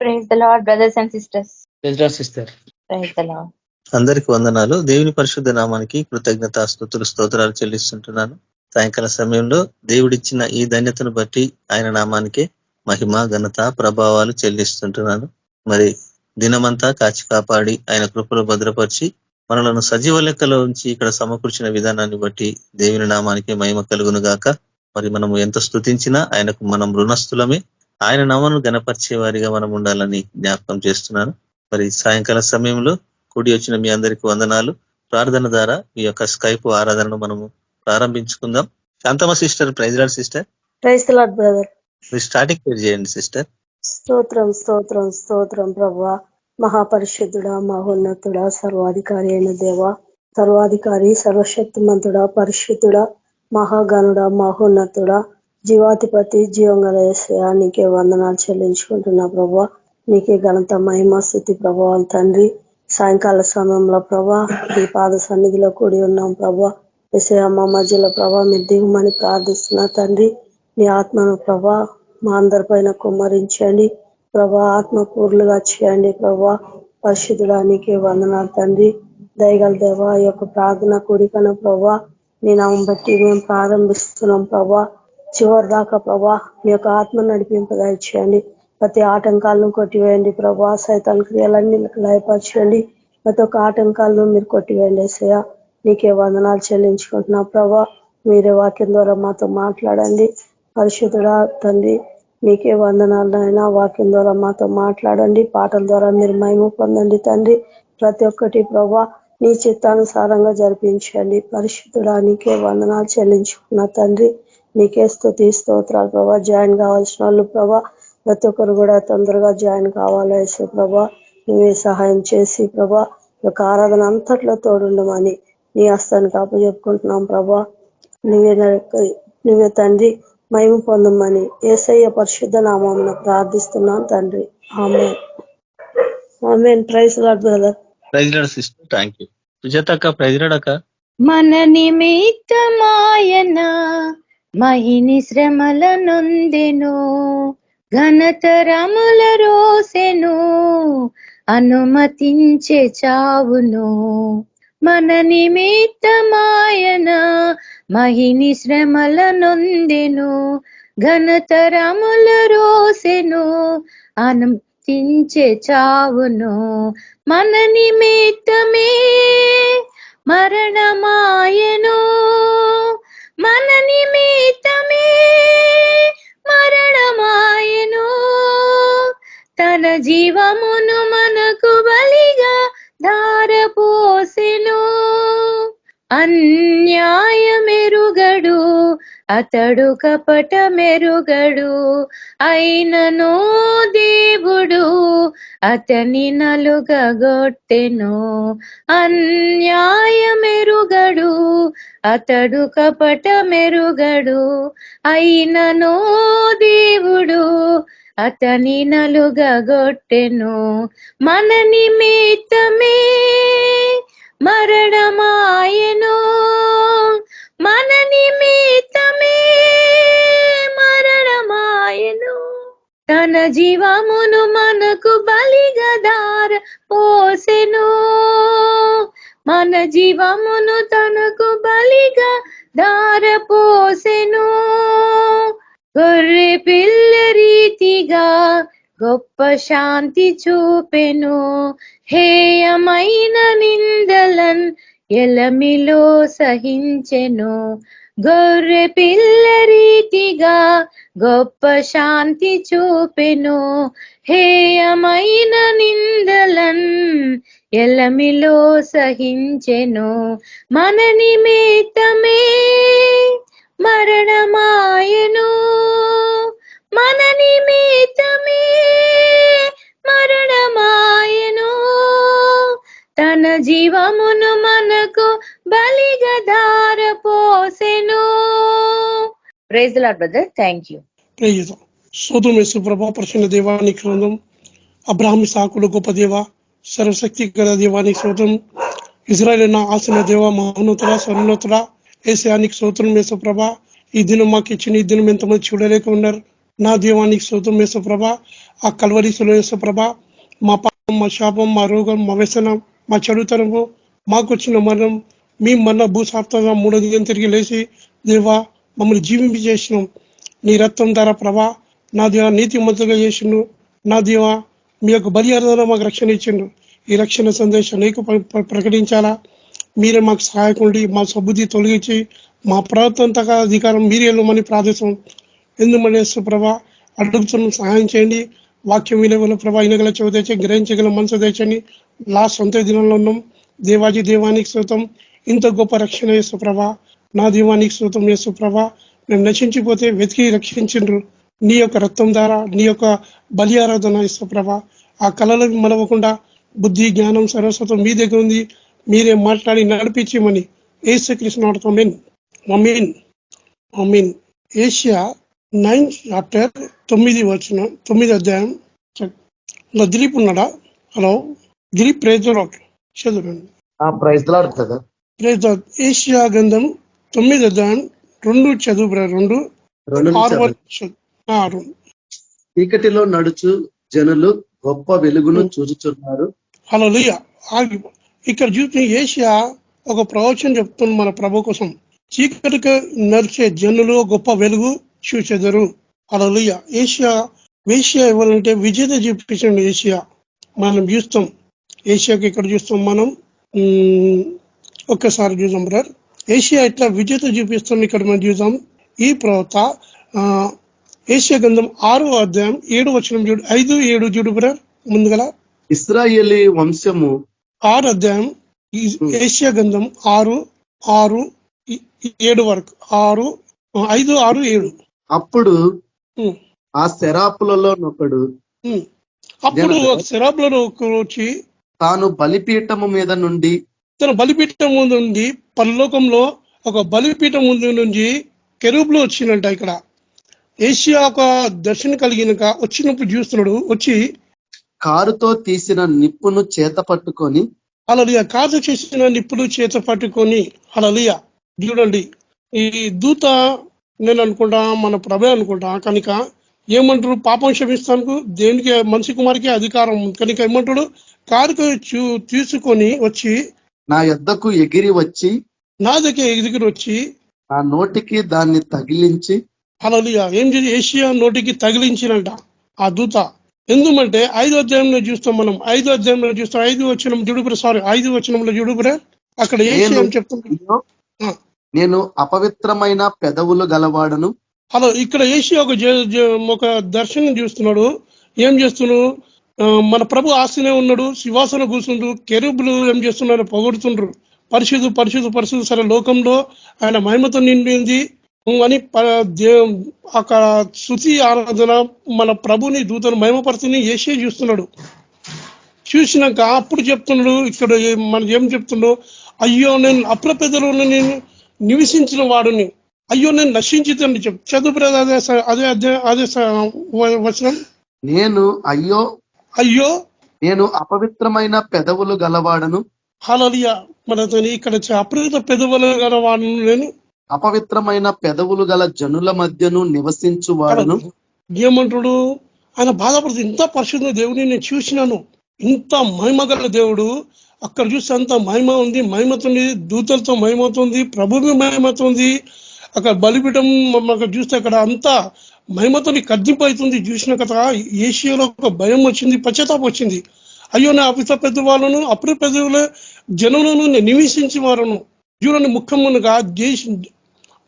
Praise the Lord, brothers and sisters. Sister Praise the Lord. అందరికి వందనాలు. దేవుని పరిశుద్ధ నామానికి కృతజ్ఞత స్తుతులు స్తోత్రాలు చెల్లిస్తుంటున్నాను. సాయంకాల సమయంలో దేవుడిచ్చిన ఈ ధన్యతను బట్టి ఆయన నామానికి మహిమ ఘనత ప్రభావాలు చెల్లిస్తుంటున్నాను. మరి దినమంతా కాచి కాపాడి ఆయన కృపలో భద్రపరిచి మనలను సజీవ లెక్కలో ఉంచి ఇక్కడ సమకూర్చిన విధానాన్ని బట్టి దేవుని నామానికి మహిమ కలుగును గాక. మరి మనము ఎంత స్తుతించినా ఆయనకు మనం రుణస్థులమే. ఆయన నామను గణపరిచే వారిగా మనం ఉండాలని జ్ఞాపకం చేస్తున్నాను. మరి సాయంకాల సమయంలో కూడి వచ్చిన మీ అందరికీ వందనాలు. ప్రార్థన ద్వారా ఈ యొక్క స్కైప్ ఆరాధనను మనము ప్రారంభించుకుందాం. Santhamma sister, praise lord sister. Praise the lord brother. మీరు స్టార్టింగ్ పేరు చేయండి సిస్టర్. స్తోత్రం స్తోత్రం స్తోత్రం ప్రభువా, మహాపరిశుద్ధుడా, మహోన్నతుడా, సర్వాధికారి అయిన దేవా, సర్వాధికారి, సర్వశక్తిమంతుడా, పరిశుద్ధుడా, మహాగణుడా, మహోన్నతుడా, జీవాధిపతి, జీవంగల యేసయ్యా, నీకే వందనాలు చెల్లించుకుంటున్నా ప్రభువా. నీకే ఘనత, మహిమ, స్తుతి, ప్రభావాలు తండ్రి. సాయంకాల సమయంలో ప్రభా ఈ పాద సన్నిధిలో కూడి ఉన్నాం ప్రభా. యేసయ్యా, మా మధ్యలో ప్రభా మీరు దిగుమని ప్రార్థిస్తున్నా తండ్రి. నీ ఆత్మను ప్రభా మా అందరిపైన కుమ్మరించండి ప్రభా, ఆత్మపూర్లుగా చేయండి ప్రభా. పరిశుద్ధుడా, నీకే వందనాలు తండ్రి. దయగల దేవా, ఈ యొక్క ప్రార్థన కూడికన ప్రభా నీ నామం బట్టి మేము ప్రారంభిస్తున్నాం ప్రభా. చివరి దాకా ప్రభా మీ యొక్క ఆత్మ నడిపింపదయ చేయండి. ప్రతి ఆటంకాలను కొట్టివేయండి ప్రభా. సైతాన్ క్రియలన్నీ లయపరచండి. ప్రతి ఒక్క ఆటంకాలను మీరు కొట్టివేయండి యేసయ్యా. నీకే వందనాలు చెల్లించుకుంటున్నా ప్రభా. మీరే వాక్యం ద్వారా మాతో మాట్లాడండి పరిశుద్ధుడా తండ్రి. మీకే వందనాలు అయినా వాక్యం ద్వారా మాతో మాట్లాడండి. పాటల ద్వారా మీరు మహిమ పొందండి తండ్రి. ప్రతి ఒక్కటి ప్రభా నీ చిత్తానుసారంగా జరిపించండి పరిశుద్ధుడా. నీకే వందనాలు చెల్లించుకున్న తండ్రి. నీకే స్తుతి స్తోత్రాలు ప్రభా. జాయిన్ కావాల్సిన వాళ్ళు ప్రభా ప్రతి ఒక్కరు కూడా తొందరగా జాయిన్ కావాలా యేసు ప్రభా. నువ్వే సహాయం చేసి ప్రభా యొక్క ఆరాధన అంతట్లో తోడుండమని నీ హస్తానికి అప్పచెప్పుకుంటున్నాం ప్రభా. నువ్వే తండ్రి మహిమ పొందమని యేసయ్య పరిశుద్ధ నామమున ప్రార్థిస్తున్నాను తండ్రి. Amen amen. Praise lord brother. Praise lord sister. Thank you. సుజాతక్క, ప్రైజ్ లార్డ్ అక్క. మన నిమిత్తమాయన మహిని శ్రమల నొందెను, ఘనతరముల రోసెను, అనుమతించే చావును. మన నిమిత్తమాయన మహిని శ్రమల నొందెను, ఘనతరముల రోసెను, అనుమతించే చావును. మన నిమిత్తమే మరణమాయను, మన నిమిత్తమే మరణమాయను. తన జీవమును మనకు బలిగా ధారపోసెను. అన్యాయమెరుగడు అతడు, కపట మెరుగడు, అయినను దేవుడు అతని నలుగగొట్టెను. అన్యాయమెరుగడు అతడు, కపట మెరుగడు, అయినను దేవుడు అతని నలుగగొట్టెను. మన నిమిత్తమే మరణమాయను, మన నిమిత్తమే మరణమాయను. తన జీవమును మనకు బలిగా ధారపోసెను. మన జీవమును తనకు బలిగా ధారపోసెను. గొర్రె పిల్ల రీతిగా గొప్ప శాంతి చూపెను. హేయమైన నిందలన్ ఎలమిలో సహించెను. గొర్రె పిల్ల రీతిగా గొప్ప శాంతి చూపెను. హేయమైన నిందలన్ ఎలమిలో సహించెను. మన నిమిత్తమే మరణమాయను, మన నిమిత్తమే మరణమాయను. తన జీవమును మనకు బలిగా ధారపోసెను. Praise the lord brother. Thank you. స్తోత్రం యేసు ప్రభా. పరిశుద్ధ దేవానికి వందనం. అబ్రహాము సాకులు గొప్ప దేవ, సర్వశక్తి గల దేవానికి స్తోత్రం. ఇజ్రాయేల్ నా ఆసిన దేవ, మహోన్నతుడా, సర్వోన్నతుడా, యేసయ్యానికి స్తోత్రం యేసు ప్రభా. ఈ దినం మాకు ఇచ్చిన ఈ దినం ఎంతమంది చూడలేక ఉన్నారు. నా దీవానికి స్తోత్రం యేసుప్రభ. ఆ కల్వరిశిలో యేసుప్రభ మా పాపం, మా శాపం, మా రోగం, మా వ్యసనం, మా చెడుతనము, మాకు వచ్చిన మరణం, మీ మరణ భూసాప్తంగా 3వ దినం తిరిగి లేచి దేవా మమ్మల్ని జీవింపజేసినాం. నీ రక్తం ద్వారా ప్రభా నా దేవ నీతిమంతుగా చేసిండు. నా దేవ మీ యొక్క బలియారాధన మాకు రక్షణ ఇచ్చిండు. ఈ రక్షణ సందేశం నీకు ప్రకటించాలా. మీరే మాకు సహాయకుండి, మా సబుద్ధి తొలగించి మా ప్రవర్తన అధికారం మీరే వెళ్ళమని ప్రార్థిస్తాం. ఎందుకంటే ప్రభా అడుగుతున్న సహాయం చేయండి. వాక్యం విలువల ప్రభా ఇనగల చెవి తెచ్చి గ్రహించగల మనసు తెచ్చని లాస్ట్ 20 దినంలో ఉన్నాం. దేవాజీ దేవానికి స్తోత్రం. ఇంత గొప్ప రక్షణ యేసు ప్రభా. నా దీవానికి స్తోత్రం యేసు ప్రభా. మేము నశించిపోతే వెతికి రక్షించిండ్రు నీ యొక్క రక్తం ద్వారా, నీ యొక్క బలి ఆరాధన యేసు ప్రభా. ఆ కళలు మలవకుండా బుద్ధి జ్ఞానం సరస్వతం మీ దగ్గర ఉంది. మీరే మాట్లాడి నడిపించమని యేసుక్రీస్తు నామములో ఆమేన్. ఆమేన్. ఆమేన్. ఏషియా 9 చాప్టర్ 9 అధ్యాయం. దిలీప్ ఉన్నాడా? Hello Dilip, praise the lord. చదువురండి. ప్రైజ్ ది లార్డ్ కదా. Praise the lord. ఏషియా గ్రంథం 9 అధ్యాయం 2 చదువు బ్రదర్. 2:6. చీకటిలో నడుచు జనులు గొప్ప వెలుగును చూచుచున్నారు. హల్లెలూయా. ఇక్కడ చూసి ఏషియా ఒక ప్రవచనం చెప్తుంది మన ప్రభు కోసం. చీకటికి నడిచే జనులు గొప్ప వెలుగు చూచెదరు. హల్లెలూయా. ఏషియా ఇవ్వాలంటే విజేత చూపించండి. ఏషియా మనం చూస్తాం. ఏషియాకి ఇక్కడ చూస్తాం మనం. ఒక్కసారి చూద్దాం బ్రదర్. ఏషియా ఇట్లా విజేత చూపిస్తాం. ఇక్కడ మనం చూద్దాం. ఈ ప్రవక్త ఏషియా గ్రంథం 6వ అధ్యాయం 7వ వచనం చూడు. 5, 7 చూడు బ్రదర్. ముందుగల ఇశ్రాయేలీ వంశము 6 అధ్యాయం ఏషియా గ్రంథం 6, 7 వరకు. 5, 6, 7. అప్పుడు ఆ శరాపులలోనొకడు వచ్చి తాను బలిపీఠము మీద నుండి తన బలిపీఠం ముందు నుండి పరలోకంలో ఒక బలిపీఠం ముందు నుంచి కెరూబులు వచ్చిందంట. ఇక్కడ ఏషియా ఒక దర్శనం కలిగినక వచ్చినప్పుడు చూస్తున్నాడు. వచ్చి కారుతో తీసిన నిప్పును చేత పట్టుకొని, హల్లెలూయా, కారు చేసిన నిప్పులు చేత పట్టుకొని, హల్లెలూయా. చూడండి, ఈ దూత నేను అనుకుంటా మన ప్రభే అనుకుంటా. కనుక ఏమంటారు, పాపం క్షమిస్తానికి దేనికి మనిషి కుమారికి అధికారం ఉంది. కనుక ఏమంటాడు, కారుకు తీసుకొని వచ్చి నా యొద్దకు ఎగిరి వచ్చి నా దగ్గర వచ్చి నా నోటికి దాన్ని తగిలించి, హల్లెలూయా, ఏం చేసి ఏషియా నోటికి తగిలించినంట ఆ దూత. ఎందుకంటే 5వ అధ్యాయంలో చూస్తాం మనం. 5వ అధ్యాయంలో చూస్తాం. 5వ వచనం చూడుపురే. 5వ వచనంలో చూడుపురే. అక్కడ ఏషియా చెప్తున్నా, నేను అపవిత్రమైన పెదవులు గలవాడను. హలో, ఇక్కడ ఏషియా ఒక దర్శనం చూస్తున్నాడు. ఏం చేస్తున్నాడు, మన ప్రభు ఆశనే ఉన్నాడు, సింహాసనం కూర్చుండు, కెరూబులు ఏం చేస్తున్నారు, పొగడుతుండ్రు, పరిశుద్ధు పరిశుద్ధు పరిశుద్ధు. సరే, లోకంలో ఆయన మహిమతో నిండింది అని అక్కడ స్తుతి ఆరాధన మన ప్రభుని దూతను మహిమపరుచుని ఏషియా చూస్తున్నాడు. చూసినాక అప్పుడు చెప్తున్నాడు, ఇక్కడ మనం ఏం చెప్తున్నాడు, అయ్యో నేను అప్రపెదలో నేను నివసించిన వాడుని, అయ్యో నేను నశించుతాను చదువు. అదే వచనం. అయ్యో నేను అపవిత్రమైన పెదవులు గలవాడను. హల్లెలూయా. మనతో ఇక్కడ అపవిత్ర పెదవులు గలవాడను, నేను అపవిత్రమైన పెదవులు గల జనుల మధ్యను నివసించువాడను. ఏమంటాడు, ఆయన బాధపడుతుంది. ఇంత పరిశుద్ధ దేవుడిని నేను చూసినాను, ఇంత మహిమ గల దేవుడు. అక్కడ చూస్తే అంత మహిమ ఉంది, మహిమతుంది, దూతలతో మహిమవుతుంది, ప్రభువి మహిమవుతుంది. అక్కడ బలిపీఠం అక్కడ చూస్తే అక్కడ అంతా మహిమతో కద్దింపవుతుంది. చూసిన కదా ఏషియాలో ఒక భయం వచ్చింది, పశ్చాత్తాపం వచ్చింది. అయ్యో నా అపిత పెద్దవాళ్ళను అప్పుడు పెద్దల జనులను నివసించి వారును. చూడండి, ముఖ్యముగా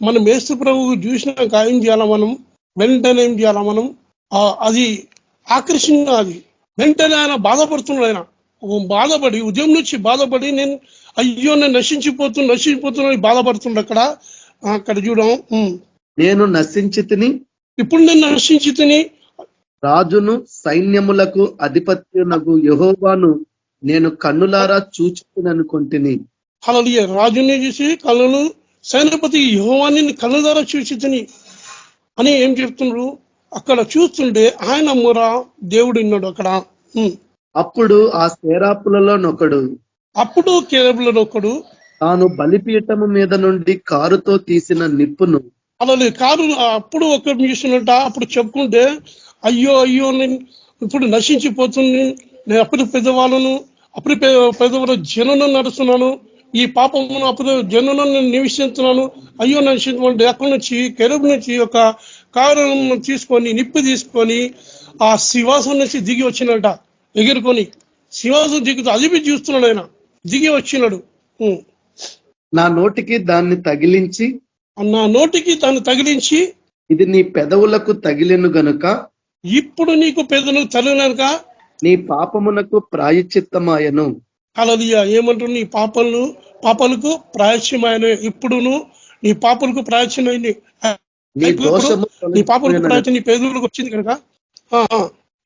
మనం యేసు ప్రభువు చూసినాక ఏం చేయాలా, మనం వెంటనే ఏం చేయాలా, మనం అది ఆకర్షణ, అది వెంటనే ఆయన బాధపడుతున్నాడు. ఆయన బాధపడి ఉదయం నుంచి బాధపడి నేను నశించిపోతున్నా బాధపడుతుండ. అక్కడ చూడం, నేను నశించి తిని, ఇప్పుడు నేను నశించి తిని, రాజును సైన్యములకు అధిపత్యునగు యెహోవాను నేను కన్నులారా చూచిననుకొంటిని. హల్లెలూయా. రాజుని చూసి కన్నులు, సైన్యపతి యెహోవాని కన్ను ద్వారా చూచి తిని అని ఏం చెప్తున్నారు. అక్కడ చూస్తుంటే ఆయన మొర దేవుడు ఉన్నాడు అక్కడ. అప్పుడు ఆ శరాపులలోనొకడు కెరూబులలోనొకడు తాను బలిపీఠము మీద నుండి కారుతో తీసిన నిప్పును అలా లేదు కాదు. అప్పుడు ఒక చూసినట్ట అప్పుడు చెప్పుకుంటే అయ్యో అయ్యో నేను ఇప్పుడు నశించిపోతుంది, నేను అప్పుడు పెద్దవాళ్ళను అప్పుడు పెద్దవాళ్ళ జనులను నడుస్తున్నాను, ఈ పాపమును అప్పుడు జనులను నేను నివసిస్తున్నాను, అయ్యో నశించుకుంటే అక్కడి నుంచి కెరూబు నుంచి ఒక కారణం తీసుకొని నిప్పు తీసుకొని ఆ శివాసం నుంచి దిగి వచ్చినట ఎగురుకొని. శివాసం దిగుతూ అదిపి చూస్తున్నాడు ఆయన, దిగి వచ్చినాడు. నా నోటికి దాన్ని తగిలించి, నా నోటికి దాన్ని తగిలించి, ఇది నీ పెదవులకు తగిలిను గనుక ఇప్పుడు నీకు పెదవులు తగిలినక నీ పాపమునకు ప్రాయశ్చిత్తమాయను. హల్లెలూయా. ఏమంటారు? నీ పాపాలకు ప్రాయశ్చిమైన, ఇప్పుడును నీ పాపాలకు ప్రాయశ్చిమైంది, నీ దోషము నీ పాపాలకు ప్రాయశ్చితం నీ పెదవులకు వచ్చింది కనుక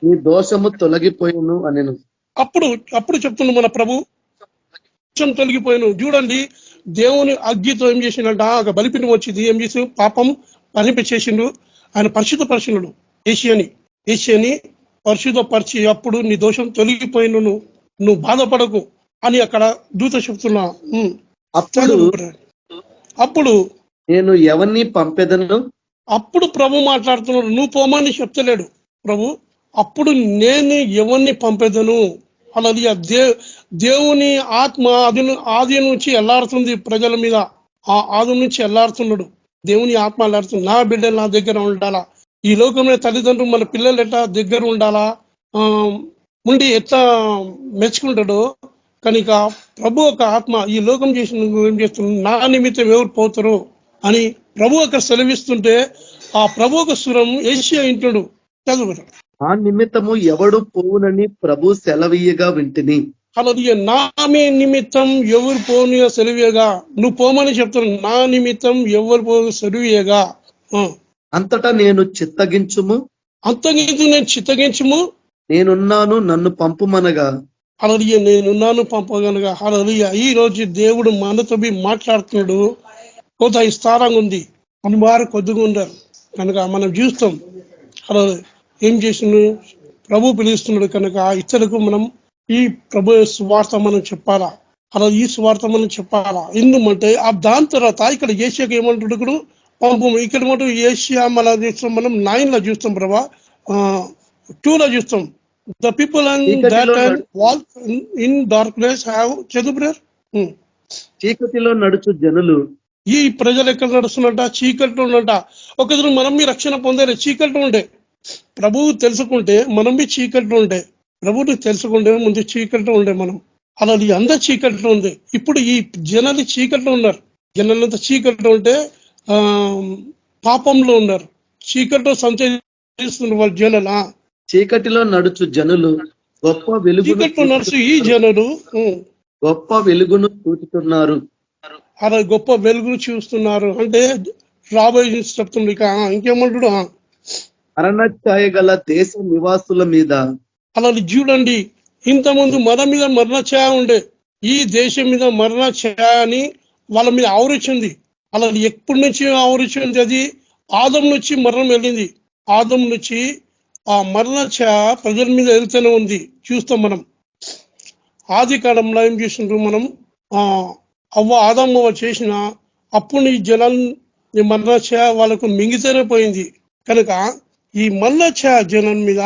నీ దోషము తొలగిపోయిను అనెను. అప్పుడు చెప్తున్నాడు మన ప్రభు, తొలగిపోయాను. చూడండి, దేవుని అగ్గితో ఏం చేసిండ, ఒక బలిపీఠం వచ్చింది, ఏం చేసి పాపం పరిపించేసిండు. ఆయన పరిశుద్ధపరిచినుడు ఏషియాని పరిశుద్ధపరిచి, అప్పుడు నీ దోషం తొలగిపోయిను, నువ్వు బాధపడకు అని అక్కడ దూత చెప్తున్నా. అప్పుడు నేను ఎవరిని పంపెదను, అప్పుడు ప్రభు మాట్లాడుతున్నాడు, నువ్వు పోమని చెప్తలేడు ప్రభు. అప్పుడు నేను ఎవరిని పంపెదను. అలా దేవుని ఆత్మ ఆది నుంచి ఎల్లాడుతుంది ప్రజల మీద, ఆ ఆది నుంచి ఎల్లాడుతున్నాడు. దేవుని ఆత్మ ఎల్లాడుతుంది. నా బిడ్డలు నా దగ్గర ఉండాలా, ఈ లోకంలో తల్లిదండ్రులు మన పిల్లలు ఎట్లా దగ్గర ఉండాలా, ఉండి ఎట్లా మెచ్చుకుంటాడో కనుక ప్రభు ఒక ఆత్మ ఈ లోకం చేసిన ఏం చేస్తున్నాడు, నా నిమిత్తం ఎవరు పోతారు అని ప్రభు అక్కడ సెలవిస్తుంటే, ఆ ప్రభు ఒక స్వరం ఏషియా ఇంటుడు. చదువు. ఆ నిమిత్తము ఎవడు పోవునని ప్రభు సెలవీయగా వింటిని. అలాగే నా నిమిత్తం ఎవరు పోని సెలవీయగా, నువ్వు పోమని చెప్తాను, నా నిమిత్తం ఎవరు పోని సెలవీయగా. అంతటా నేను చిత్తగించుము, నేను చిత్తగించుము, నేనున్నాను నన్ను పంపుమనగా. అలాగే నేనున్నాను పంపగలగా. అలాగే ఈ రోజు దేవుడు మనతో మాట్లాడుతున్నాడు. కొంత విస్తారంగా ఉంది, మన వారు కొద్దిగా ఉన్నారు కనుక మనం చూస్తాం. అలా ఏం చేసిన ప్రభు పిలుస్తున్నాడు కనుక ఇతరులకు మనం ఈ ప్రభు సువార్త మనం చెప్పాలా, అలా ఈ సువార్త మనం చెప్పాలా. ఎందుకంటే దాని తర్వాత ఇక్కడ ఏషియాకి ఏమంటాడు, ఇక్కడ పంపం. ఇక్కడ మటు ఏషియా మన చూస్తాం, మనం 9 చూస్తాం ప్రభా, 2 చూస్తాం. The people walk in darkness have. చదువు బ్రదర్. చీకటిలో నడుచు జనులు, ఈ ప్రజలు ఎక్కడ నడుస్తున్నట, చీకట్లో ఉన్నట. ఒకసారి మనం మీ రక్షణ పొందాలి, చీకట్లో ఉండే ప్రభువు తెలుసుకుంటే మనం మీ చీకట్లో ఉండే, ప్రభువుని తెలుసుకుంటే ముందు చీకట్లో ఉండే మనం. అలా అందరు చీకట్లో ఉంది. ఇప్పుడు ఈ జనాలు చీకట్లో ఉన్నారు. జనాలంతా చీకట్లో ఉంటే పాపంలో ఉన్నారు, చీకట్లో సంచరిస్తున్నారు వాళ్ళ జనాలు. చీకటిలో నడుచు జనులు గొప్ప వెలుగు, చీకట్లో నడుచు ఈ జనులు గొప్ప వెలుగును చూస్తున్నారు. అలా గొప్ప వెలుగును చూస్తున్నారు అంటే రాబోయే చెప్తుంది. ఇక ఇంకేమంటాడు, మరణఛాయ గల దేశ నివాసుల మీద. అలా చూడండి, ఇంతకుముందు మన మీద మరణఛాయ ఉండే, ఈ దేశం మీద మరణఛాయ అని వాళ్ళ మీద ఆవరించింది. అలా ఎప్పటి నుంచి ఆవరించింది? అది ఆదం నుంచి మరణం వెళ్ళింది. ఆదం నుంచి ఆ మరణఛాయ ప్రజల మీద వెళ్తూనే ఉంది. చూస్తాం మనం ఆది కాలంలో ఏం చేసిండ్రు, మనం ఆదమ్మ చేసిన అప్పుడు ఈ జనాన్ని మరణఛాయ వాళ్ళకు మింగితేనే పోయింది. కనుక ఈ మరణఛాయ జనం మీద,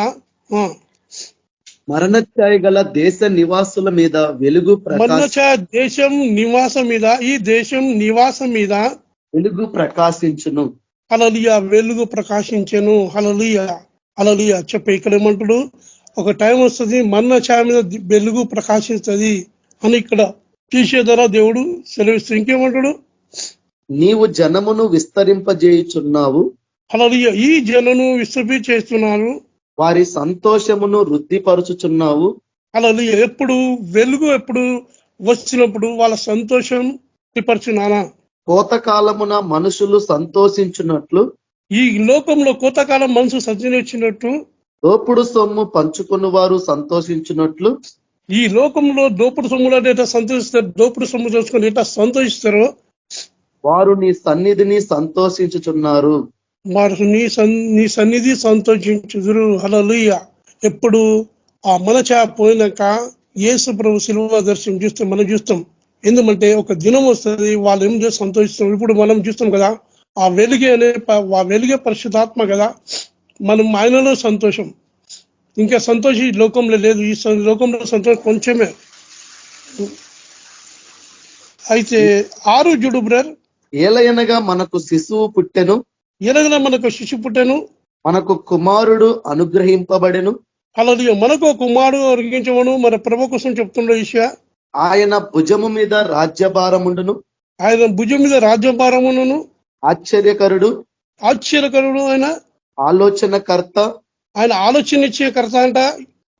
మరణఛాయ గల దేశ నివాసుల మీద వెలుగు, మరణఛాయ దేశం నివాసం మీద, ఈ దేశం నివాసం మీద వెలుగు ప్రకాశించును. హల్లెలూయా, వెలుగు ప్రకాశించెను. హల్లెలూయా, హల్లెలూయా. చెప్పే ఇక్కడ ఏమంటాడు, ఒక టైం వస్తుంది మరణఛాయ మీద వెలుగు ప్రకాశిస్తుంది అని ఇక్కడ తీసే ద్వారా దేవుడు సెలవిస్తూ ఇంకేమంటాడు, నీవు జనమును విస్తరింపజేయుచున్నావు. హల్లెలూయా. ఈ జనను విస్తృపి చేస్తున్నారు, వారి సంతోషమును వృద్ధిపరుచుచున్నావు. హల్లెలూయా. ఎప్పుడు వెలుగు ఎప్పుడు వచ్చినప్పుడు వాళ్ళ సంతోషం పరిచున్నానా. కోతకాలమున మనుషులు సంతోషించున్నట్లు, ఈ లోకంలో కోతకాలం మనసు సంచరించినట్టు, దోపుడు సొమ్ము పంచుకుని వారు సంతోషించినట్లు, ఈ లోకంలో దోపుడు సొమ్ములు ఎట్లా సంతోషిస్తారు, దోపుడు సొమ్ము చేసుకుని ఎట్లా సంతోషిస్తారో వారు నీ సన్నిధిని సంతోషించుచున్నారు. వారు నీ సన్నిధి సంతోషించుదురు. హల్లెలూయా. ఎప్పుడు ఆ మరణఛాయ పోయినాక యేసు ప్రభు శిలువ దర్శనం చూస్తే మనం చూస్తాం. ఎందుకంటే ఒక దినం వస్తుంది, వాళ్ళు ఏం చేసి సంతోషిస్తాం. ఇప్పుడు మనం చూస్తాం కదా, ఆ వెలుగే పరిశుద్ధాత్మ కదా. మనం ఆయనలో సంతోషం, ఇంకా సంతోషం ఈ లోకంలో లేదు. ఈ లోకంలో సంతోషం కొంచెమే. అయితే 6 చూడు బ్రదర్. ఏలయనగా మనకు శిశువు పుట్టెను, ఎలాగైనా మనకు శిశు పుట్టెను, మనకు కుమారుడు అనుగ్రహింపబడెను, అలాగే మనకు కుమారుడు అరిగించమను మన ప్రభు కోసం చెప్తుండే విషయ. ఆయన భుజము మీద రాజ్యభారముండును, ఆయన భుజం మీద రాజ్యభారమును, ఆశ్చర్యకరుడు, ఆయన ఆలోచనకర్త, ఆయన ఆలోచన ఇచ్చే కర్త అంట,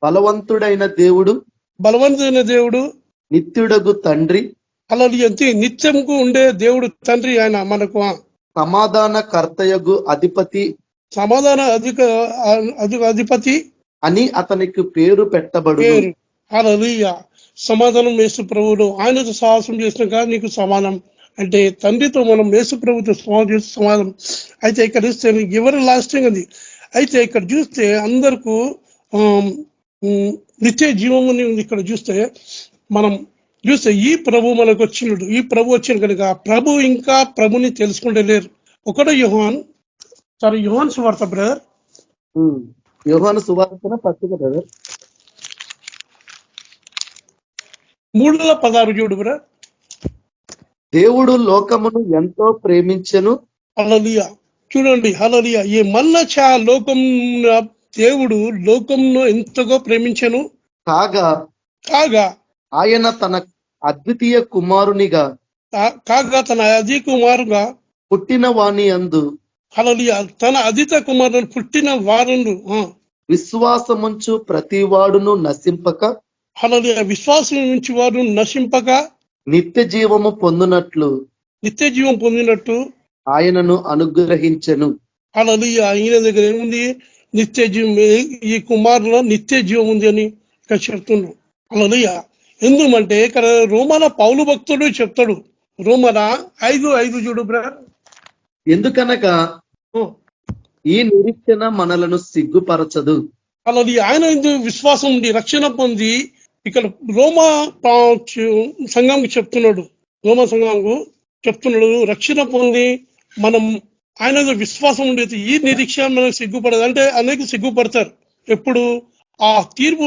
బలవంతుడైన దేవుడు, బలవంతుడైన దేవుడు, నిత్యుడగు తండ్రి, అలాగే నిత్యంకు ఉండే దేవుడు తండ్రి. ఆయన మనకు సమాధాన కర్తయగు అధిపతి, సమాధాన అధిపతి అని అతనికి పేరు పెట్టబడు. పేరు. హల్లెలూయా. సమాధానం యేసు ప్రభువులో ఆయనతో సాహసం చేసినాక నీకు సమాధానం. అంటే తండ్రితో మనం యేసు ప్రభుతో సమాధానం. అయితే ఇక్కడ చూస్తే ఎవరు లాస్టింగ్ అది. అయితే ఇక్కడ చూస్తే అందరికీ నిత్య జీవము ఇక్కడ చూస్తే మనం చూస్తే ఈ ప్రభు మనకు వచ్చినడు. ఈ ప్రభు వచ్చిన కనుక ప్రభు ఇంకా ప్రభుని తెలుసుకుంటే లేరు. ఒకటో యోహాను సువార్త బ్రదర్, యోహాను సువార్త పత్రిక బ్రదర్ 3:16 చూడు బ్రదర్. దేవుడు లోకమును ఎంతో ప్రేమించెను. హల్లెలూయా. చూడండి, హల్లెలూయా. ఈ మల్లచా లోకం, దేవుడు లోకంలో ఎంతగా ప్రేమించెను కాగా ఆయన తన అద్వితీయ కుమారునిగా తన అதி కుమారుగా పుట్టిన వాని యందు, హల్లెలూయా, తన అదిత కుమారుడు పుట్టిన వారును విశ్వాసముంచు ప్రతివాడును నశింపక, హల్లెలూయా, విశ్వాసం నుంచి వారు నశింపక నిత్య జీవము పొందినట్టు ఆయనను అనుగ్రహించెను. హల్లెలూయా. ఈయన దగ్గర ఏముంది? నిత్య జీవం. ఈ కుమారులో నిత్య జీవం ఉంది అని ఇక్కడ చెప్తున్నాడు. హల్లెలూయా. ఎందుకంటే ఇక్కడ రోమన పౌలు భక్తుడు చెప్తాడు. రోమన 5:5 చూడు బ్రదర్. ఎందుకనగా ఈ నిరీక్షణ మనలను సిగ్గుపరచదు. అలాది ఆయన విశ్వాసం ఉండి రక్షణ పొంది ఇక్కడ రోమా సంఘంకి చెప్తున్నాడు. రోమా సంఘంకు చెప్తున్నాడు, రక్షణ పొంది మనం ఆయన విశ్వాసం ఉండేది ఈ నిరీక్షణ మనకు సిగ్గుపడదు. అంటే అనేక సిగ్గుపడతారు. ఎప్పుడు ఆ తీర్పు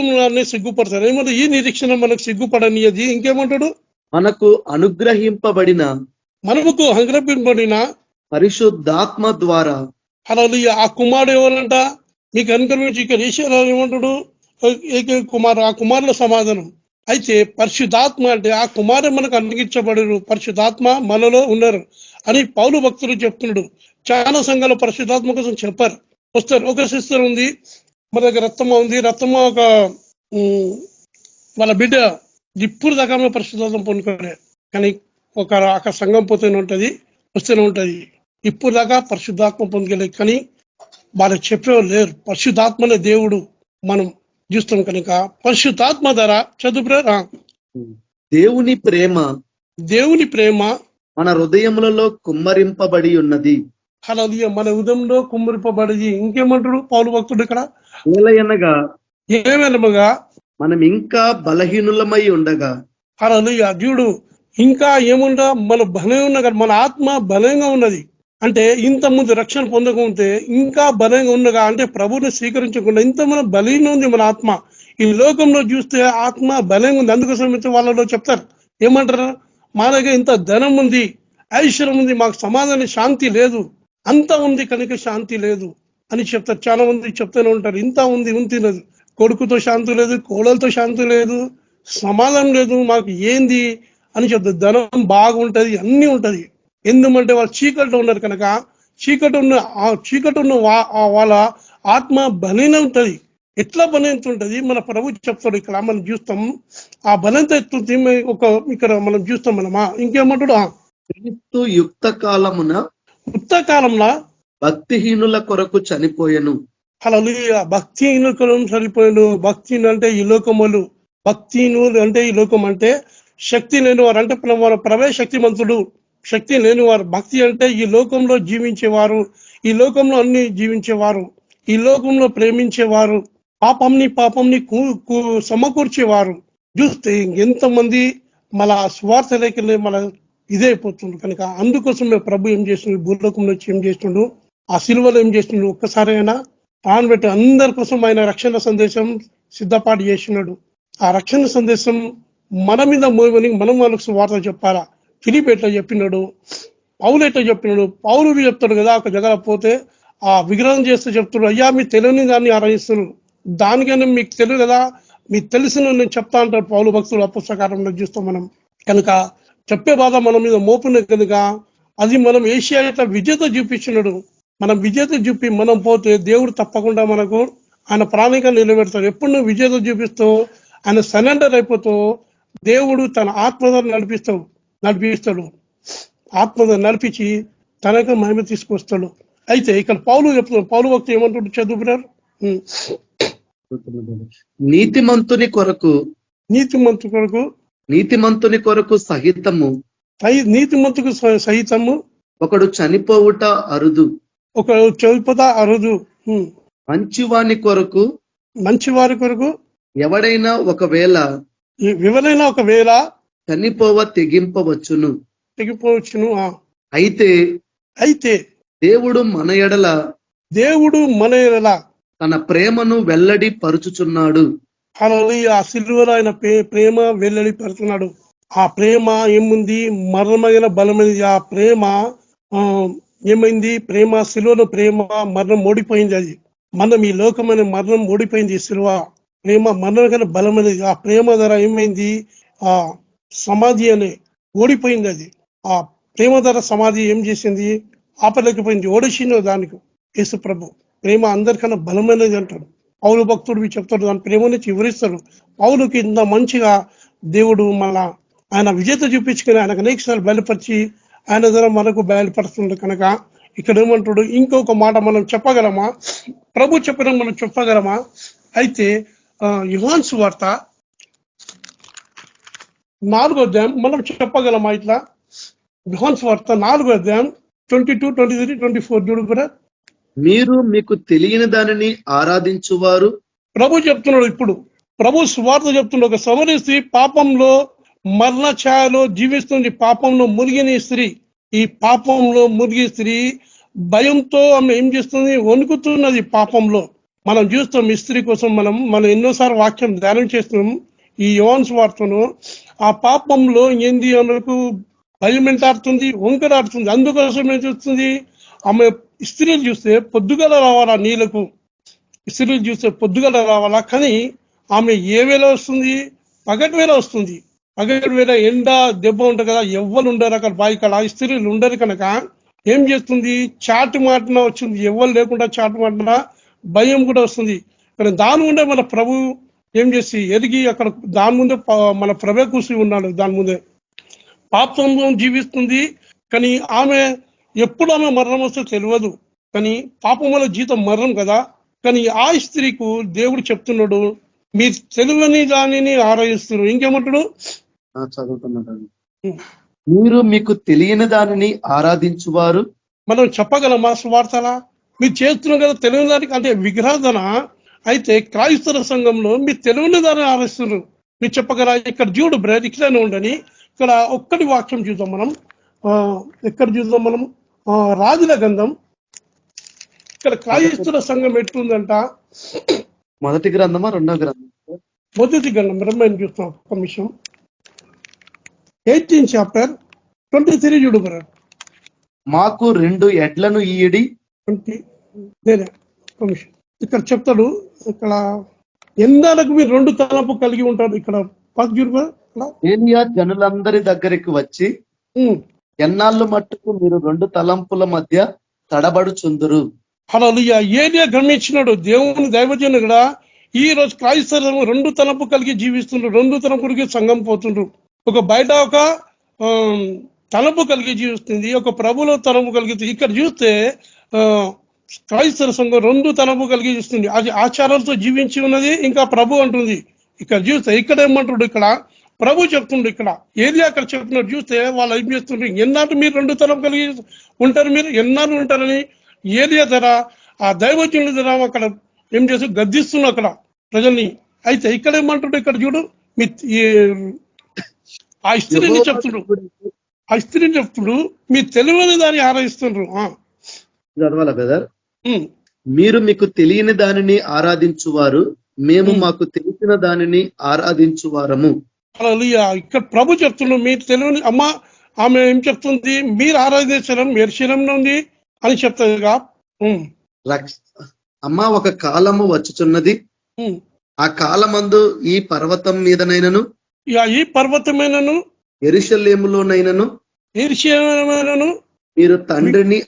సిగ్గుపడతారు. ఏమంటే ఈ నిరీక్షణ మనకు సిగ్గుపడని. అది ఇంకేమంటాడు? మనకు అనుగ్రహింపబడిన పరిశుద్ధాత్మ ద్వారా. హల్లెలూయా. ఆ కుమారుడు ఎవరంట? మీకు అనుగ్రహించి ఇక్కడ ఈశ్వరాలు ఏమంటాడు? ఆ కుమారుల సమాధానం. అయితే పరిశుద్ధాత్మ అంటే ఆ కుమారు మనకు అనుగ్రహించబడరు, పరిశుద్ధాత్మ మనలో ఉన్నారు అని పౌలు భక్తులు చెప్తున్నాడు. చాలా సంఘాలు పరిశుద్ధాత్మ కోసం చెప్పారు. వస్తారు. ఒక సిస్టర్ ఉంది, మన దగ్గర రక్తమ ఉంది. రక్తమ ఒక వాళ్ళ బిడ్డ ఇప్పుడు దాకా పరిశుద్ధాత్మ పొందుకోలే, కానీ ఒక సంఘం పోతూనే ఉంటది, వస్తూనే ఉంటది. ఇప్పుడు దాకా పరిశుద్ధాత్మ పొందుకోలేదు, కానీ వాళ్ళకి చెప్పేవాళ్ళు లేరు. పరిశుద్ధాత్మనే దేవుడు మనం చూస్తాం కనుక పరిశుద్ధాత్మ ద్వారా చదువు. దేవుని ప్రేమ మన హృదయములలో కుమ్మరింపబడి ఉన్నది. హల్లెలూయా. మన హృదయంలో కుమ్మరింపబడి. ఇంకేమంటాడు పౌలు భక్తుడు ఇక్కడ? ఏమనగా మనం ఇంకా బలహీనులమై ఉండగా. హల్లెలూయా. చూడు, ఇంకా ఏముండా మన బలం ఉన్న, మన ఆత్మ బలంగా ఉన్నది. అంటే ఇంత ముందు రక్షణ పొందకుంటే ఇంకా బలంగా ఉండగా, అంటే ప్రభువుని స్వీకరించకుండా ఇంత మన బలంగా ఉంది మన ఆత్మ. ఈ లోకంలో చూస్తే ఆత్మ బలంగా ఉంది. అందుకోసం వాళ్ళలో చెప్తారు, ఏమంటారు? మా దగ్గర ఇంత ధనం ఉంది, ఐశ్వర్యం ఉంది, మాకు సమాధానం శాంతి లేదు. అంత ఉంది కనుక శాంతి లేదు అని చెప్తారు. చాలా మంది చెప్తూనే ఉంటారు, ఇంత ఉంది లేదు, కొడుకుతో శాంతి లేదు, కోడలతో శాంతి లేదు, సమాధానం లేదు, మాకు ఏంది అని చెప్తారు. ధనం బాగుంటది, అన్ని ఉంటది. ఎందుకంటే వాళ్ళు చీకట్లో ఉన్నారు కనుక. చీకటి ఉన్న వాళ్ళ ఆత్మ బలహీన ఉంటది. ఎట్లా బలహీనత ఉంటది? మన ప్రభు చెప్తాడు ఇక్కడ, మనం చూస్తాం. ఆ బలహీనత ఎత్తుంది ఇక్కడ మనం చూస్తాం. మనమా ఇంకేమంటాడు? క్రీస్తు యుక్త కాలంలో భక్తిహీనుల కొరకు చనిపోయెను. హల్లెలూయా. భక్తిహీనుల చనిపోయాను. భక్తిహీనులు అంటే ఈ లోకములు, భక్తిహీనులు అంటే ఈ లోకం అంటే శక్తి లేని వారు. అంటే మన ప్రభే శక్తిమంతుడు, శక్తి లేని వారు. భక్తి అంటే ఈ లోకంలో జీవించేవారు, ఈ లోకంలో అన్ని జీవించేవారు, ఈ లోకంలో ప్రేమించేవారు, పాపంని సమకూర్చేవారు. చూస్తే ఎంతమంది మన స్వార్థ లేఖలే మన ఇదే అయిపోతుంది. కనుక అందుకోసం ప్రభు ఏం చేస్తుండ్రు, భూలోకంలో వచ్చి ఏం చేస్తుండ్రు, ఆ సిలువలో ఏం చేస్తుండ్రు, ఒక్కసారి అయినా తాను పెట్టి అందరి కోసం ఆయన రక్షణ సందేశం సిద్ధపాటు చేసినాడు. ఆ రక్షణ సందేశం మన మీద మోయమని మనం వాళ్ళకు వార్త చెప్పాలా. ఫిలిప్ ఎట్లా చెప్పినాడు, పౌలు ఎట్లా చెప్పినాడు. పౌలు చెప్తాడు కదా, ఒక జగల పోతే ఆ విగ్రహం చేస్తే చెప్తాడు, అయ్యా మీ తెలియని దాన్ని ఆరాధిస్తున్నారు, దానికైనా మీకు తెలియదు కదా, మీకు తెలిసిన నేను చెప్తా అంటాడు పౌలు భక్తులు. అపుస్తకారంలో చూస్తాం మనం. కనుక చెప్పే బాధ మన మీద మోపున్నది కనుక అది మనం ఏషియా ఇట్లా విజేత చూపించినాడు. మనం విజేత చూపి మనం పోతే దేవుడు తప్పకుండా మనకు ఆయన ప్రాణికంగా నిలబెడతాడు. ఎప్పుడు నువ్వు విజేత చూపిస్తావు, ఆయన సరెండర్ అయిపోతావు, దేవుడు తన ఆత్మధర నడిపిస్తాడు. ఆత్మధర నడిపించి తనకు మహిమ తీసుకొస్తాడు. అయితే ఇక్కడ పౌలు చెప్తున్నాడు, పౌలు భక్తి ఏమంటాడు చదువుకున్నారు, నీతిమంతుని కొరకు సహితము నీతిమంతుకు సహితము ఒకడు చనిపోవుట అరుదు, మంచివాని కొరకు ఎవడైనా ఒకవేళ చనిపోవ తెగింపవచ్చును. అయితే దేవుడు మన ఎడల తన ప్రేమను వెల్లడి పరుచుచున్నాడు. ఆ సిలువలో ఆయన ప్రేమ వెల్లడి పరుచున్నాడు. ఆ ప్రేమ ఏముంది, మరణమైన బలమైనది. ఆ ప్రేమ ఏమైంది, ప్రేమ సిలువలో ప్రేమ మరణం ఓడిపోయింది. అది మనం ఈ లోకమైన మరణం ఓడిపోయింది. సిలువ ప్రేమ మరణం కన్నా బలమైనది. ఆ ప్రేమ ద్వారా ఏమైంది, ఆ సమాధి అనే ఓడిపోయింది. అది ఆ ప్రేమ ద్వారా సమాధి ఏం చేసింది, ఆపలేకపోయింది, ఓడిసింది. దానికి యేసు ప్రభు ప్రేమ అందరికన్నా బలమైనది అంటాడు. పౌలు భక్తుడు చెప్తాడు, దాని ప్రేమ నుంచి వివరిస్తాడు. పౌలుకి ఇంత మంచిగా దేవుడు మళ్ళా ఆయన విజేత చూపించుకొని ఆయనకు అనేకసార్లు బయలుపరిచి ఆయన ద్వారా మనకు బయలుపరుస్తుంది. కనుక ఇక్కడ ఏమంటాడు, ఇంకొక మాట మనం చెప్పగలమా, ప్రభు చెప్పిన మనం చెప్పగలమా? అయితే యోహాను సువార్త 4వ అధ్యాయం మనం చెప్పగలమా? ఇట్లా యోహాను సువార్త 4వ అధ్యాయం 22, 23, 24 చూడు కూడా. మీరు మీకు తెలియని దానిని ఆరాధించువారు. ప్రభు చెప్తున్నాడు, ఇప్పుడు ప్రభు సువార్త చెప్తున్నాడు. ఒక సమరీ స్త్రీ పాపంలో మరణ ఛాయలో జీవిస్తుంది. పాపంలో మునిగిన స్త్రీ, ఈ పాపంలో మునిగి స్త్రీ భయంతో ఆమె ఏం చేస్తుంది, వణుకుతున్నది పాపంలో. మనం చూస్తాం ఈ స్త్రీ కోసం మనం ఎన్నోసార్లు వాక్యం ధ్యానం చేస్తున్నాం ఈ యోహాను సువార్తను. ఆ పాపంలో ఏంది, ఆమెకు భయం వెంటాడుతుంది, వంకరాడుతుంది. అందుకోసం ఏం చూస్తుంది, ఆమె స్త్రీలు చూస్తే పొద్దుగల రావాలా నీళ్లకు, స్త్రీలు చూస్తే పొద్దుగల రావాలా. కానీ ఆమె ఏ వేళ వస్తుంది, పగటి వేళ వస్తుంది. పగటి వేళ ఎండ దెబ్బ ఉంటుంది కదా, ఎవ్వరు ఉండరు అక్కడ బాయికాడ, స్త్రీలు ఉండరు. కనుక ఏం చేస్తుంది, చాటు మాటన వచ్చింది. ఎవ్వరు లేకుండా చాటు మాటన భయం కూడా వస్తుంది. కానీ దాని ముందే మన ప్రభు ఏం చేసి ఎరిగి అక్కడ దాని ముందే మన ప్రభే కూర్చుని ఉన్నాడు. దాని ముందే పాపంలో జీవిస్తుంది. కానీ ఆమె ఎప్పుడు ఆమె మరణం వస్తే తెలియదు. కానీ పాపం వల్ల జీతం మరణం కదా. కానీ ఆ స్త్రీకు దేవుడు చెప్తున్నాడు, మీరు తెలియని దానిని ఆరాధిస్తున్నారు. ఇంకేమంటాడు, చదువుతున్నాడు, మీరు మీకు తెలియని దానిని ఆరాధించువారు. మనం చెప్పగలమా సువార్తలా? మీరు చేస్తున్నాం కదా తెలియని దానికి, అంటే విగ్రహాధన. అయితే క్రైస్తవ సంఘంలో మీరు తెలియని దాన్ని ఆరాధిస్తున్నారు. మీరు చెప్పగల ఇక్కడ చూడు బ్రదర్, ఇట్లానే ఉండని. ఇక్కడ ఒక్కటి వాక్యం చూద్దాం మనం. ఎక్కడ చూద్దాం మనం, రాజుల గ్రంథం. ఇక్కడ క్రైస్తవ సంఘం ఎట్లుందంట, మొదటి గ్రంథమా రెండవ గ్రంథం? మొదటి గ్రంథం బ్రహ్మని చూస్తాం. ఒక నిమిషం, 18 chapter 23 చూడు బ్రదర్. మాకు 2 ఎడ్లను ఈయడి. ఇక్కడ చెప్తాడు, ఇక్కడ ఎందాలకు మీరు 2 తలంపు కలిగి ఉంటారు. ఇక్కడ ఏలియా జనులందరి దగ్గరికి వచ్చి, ఎన్నాళ్ళు మట్టుకు మీరు 2 తలంపుల మధ్య తడబడుచుందురు. హల్లెలూయా. ఏలియా గమనించినాడు, దేవుని దైవజనుడు కూడా ఈ రోజు క్రైస్తవం 2 తలంపు కలిగి జీవిస్తుండ్రు. 2 తలంపులకి సంఘం పోతుండ్రు. ఒక బయట ఒక తలంపు కలిగి జీవిస్తుంది, ఒక ప్రభులో తలంపు కలిగి. ఇక్కడ చూస్తే క్రైస్తవ సంఘం 2 తలంపు కలిగి చూస్తుంది. అది ఆచారాలతో జీవించి ఉన్నది, ఇంకా ప్రభు అంటుంది. ఇక్కడ చూస్తే ఇక్కడ ఏమంటాడు, ఇక్కడ ప్రభు చెప్తుండ్రు. ఇక్కడ ఏది అక్కడ చెప్తున్నారు చూస్తే వాళ్ళు ఏం చేస్తుండ్రు, ఎన్నాళ్ళు మీరు 2 తలంపు కలిగి ఉంటారు, మీరు ఎన్నాళ్ళు ఉంటారని ఏరియా ధర ఆ దైవజనుల ధర అక్కడ ఏం చేస్తూ గద్దిస్తున్నారు అక్కడ ప్రజల్ని. అయితే ఇక్కడ ఏమంటుండ్రు, ఇక్కడ చూడు, ఆ స్త్రీని చెప్తుండ్రు. ఆ స్త్రీని చెప్తుడు మీరు తెలియని దాన్ని ఆరాధిస్తుండ్రు. చదవాలా బ్రదర్? మీరు మీకు తెలియని దానిని ఆరాధించువారు, మేము మాకు తెలిసిన దానిని ఆరాధించువారము. హల్లెలూయా. ఇక్కడ ప్రభు చెప్తున్నాడు మీరు తెలియని అమ్మ. ఆమె ఏం చెప్తుంది? మీరు ఆరాధించడం ఎరుశలేములో ఉంది అని చెప్తుందిగా. అమ్మ, ఒక కాలము వచ్చుచున్నది, ఆ కాలమందు ఈ పర్వతం మీదనైనను, ఈ పర్వతమైనను యెరూషలేములోనైనను మీరు తండ్రిని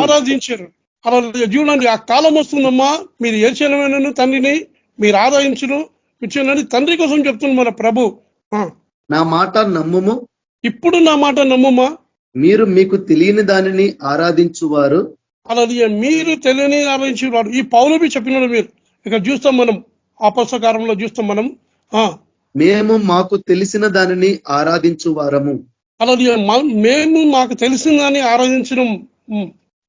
ఆరాధించారు. అలా చూడండి, ఆ కాలం వస్తుందమ్మా, మీరు యెరూషలేములోనైనను తండ్రిని మీరు ఆరాధించరు. చూడండి, తండ్రి కోసం చెప్తుంది మన ప్రభు. నా మాట నమ్ముము, ఇప్పుడు నా మాట నమ్ముమా, మీరు మీకు తెలియని దానిని ఆరాధించువారు. అలా మీరు తెలియని ఆరాధించేవాడు. ఈ పౌలువి చెప్పినాడు. మీరు ఇక్కడ చూస్తాం, మనం అపస్కారంలో చూస్తాం మనం. మేము మాకు తెలిసిన దానిని ఆరాధించువారము. అలా మేము మాకు తెలిసిన దాన్ని ఆరాధించడం.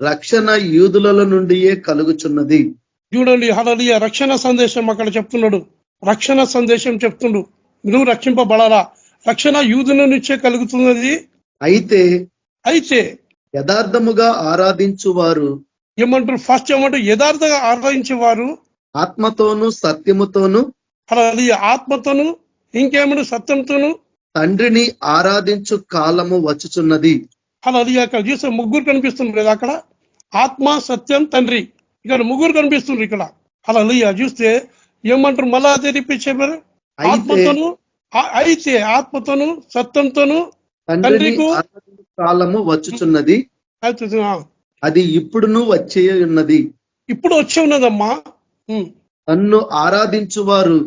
రక్షణ యూదుల నుండియే కలుగుచున్నది. చూడండి, హల్లెలూయా. రక్షణ సందేశం అక్కడ చెప్తున్నాడు. రక్షణ సందేశం చెప్తుండు. నువ్వు రక్షింపబడాలా, రక్షణ యూదుల నుంచే కలుగుతున్నది. అయితే యథార్థముగా ఆరాధించువారు ఏమంటారు? ఫస్ట్ ఏమంటారు? యథార్థంగా ఆరాధించేవారు ఆత్మతోను సత్యముతోను, హల్లెలూయా, ఆత్మతోను ఇంకేమంటారు? సత్యంతోను తండ్రిని ఆరాధించు కాలము వచ్చుచున్నది. హల్లెలూయా. అక్కడ చూస్తే ముగ్గురు కనిపిస్తున్నారు కదా, అక్కడ ఆత్మ, సత్యం, తండ్రి. ఇక్కడ ముగ్గురు కనిపిస్తున్నారు ఇక్కడ. హల్లెలూయా. చూస్తే ఏమంటారు? మళ్ళా అదే రిపీట్ చేయమని. ఆత్మతోను సత్యంతోను తండ్రికి కాలము వచ్చుచున్నది, అది ఇప్పుడును వచ్చే ఉన్నది. ఇప్పుడు వచ్చే ఉన్నదమ్మా. నన్ను ఆరాధించువారు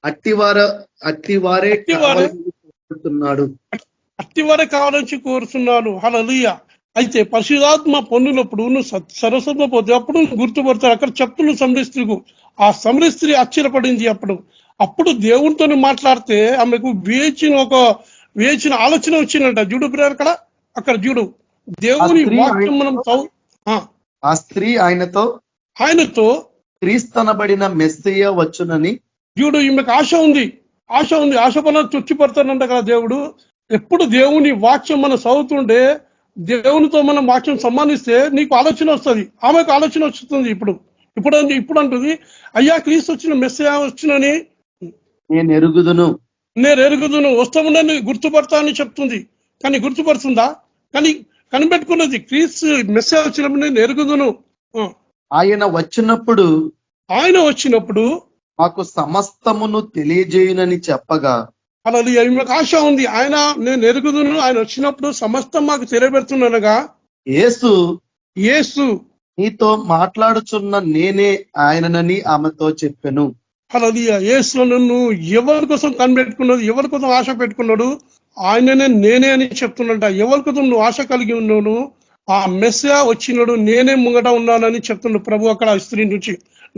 అట్టివారే కావాలని కోరుతున్నాడు. హల్లెలూయా. అయితే పరిశుద్ధాత్మ పొందినప్పుడు నువ్వు సరస్వత పోతే అప్పుడు గుర్తుపడతాడు. అక్కడ చెప్తున్న సమరస్త్రీకు, ఆ సమరస్త్రీ ఆశ్చర్యపడింది. అప్పుడు దేవునితో మాట్లాడితే ఆమెకు వేచిన ఆలోచన వచ్చిందంట. చూడు బ్రదర్, అక్కడ చూడు, దేవుని వాక్యం మనం ఆ స్త్రీ ఆయనతో క్రీస్తనబడిన మెస్సయ్య వచ్చునని. చూడు, ఈమెకు ఆశ ఉంది. ఆశపడ తృప్తిపడతానంట కదా దేవుడు. ఎప్పుడు దేవుని వాక్యం మనం చదువుతుంటే, దేవునితో మనం వాక్యం సంబంధిస్తే నీకు ఆలోచన వస్తుంది, ఆమెకు ఆలోచన వస్తుంది. ఇప్పుడు అంటుంది, అయ్యా క్రీస్తు వచ్చిన మెస్సయ్య వచ్చినని నేను ఎరుగుదును వస్తాముండని గుర్తుపడతా అని చెప్తుంది. కానీ గుర్తుపడుతుందా? కానీ కనిపెట్టుకున్నది, క్రీస్తు మెస్సయ్య వచ్చినప్పుడు నేను ఎరుగుదును. ఆయన వచ్చినప్పుడు మాకు సమస్తమును తెలియజేయునని చెప్పగా, అలా ఈమెకు ఆశ ఉంది. నేను ఎరుగుదును, ఆయన వచ్చినప్పుడు సమస్తం మాకు తెలియబెడుతున్నానగా, యేసు నీతో మాట్లాడుచున్న నేనే ఆయననని ఆమెతో చెప్పాను. హల్లెలూయా. యేసు నన్ను ఎవరి కోసం కనిపెట్టుకున్నది, ఎవరి కోసం ఆశ పెట్టుకున్నాడు, ఆయననే నేనే అని చెప్తున్నట. ఎవరి కోసం నువ్వు ఆశ కలిగి ఉన్నాను, ఆ మెస్సయ్య వచ్చినాడు, నేనే ముంగట ఉన్నానని చెప్తున్నాడు ప్రభు. అక్కడ స్త్రీ నుంచి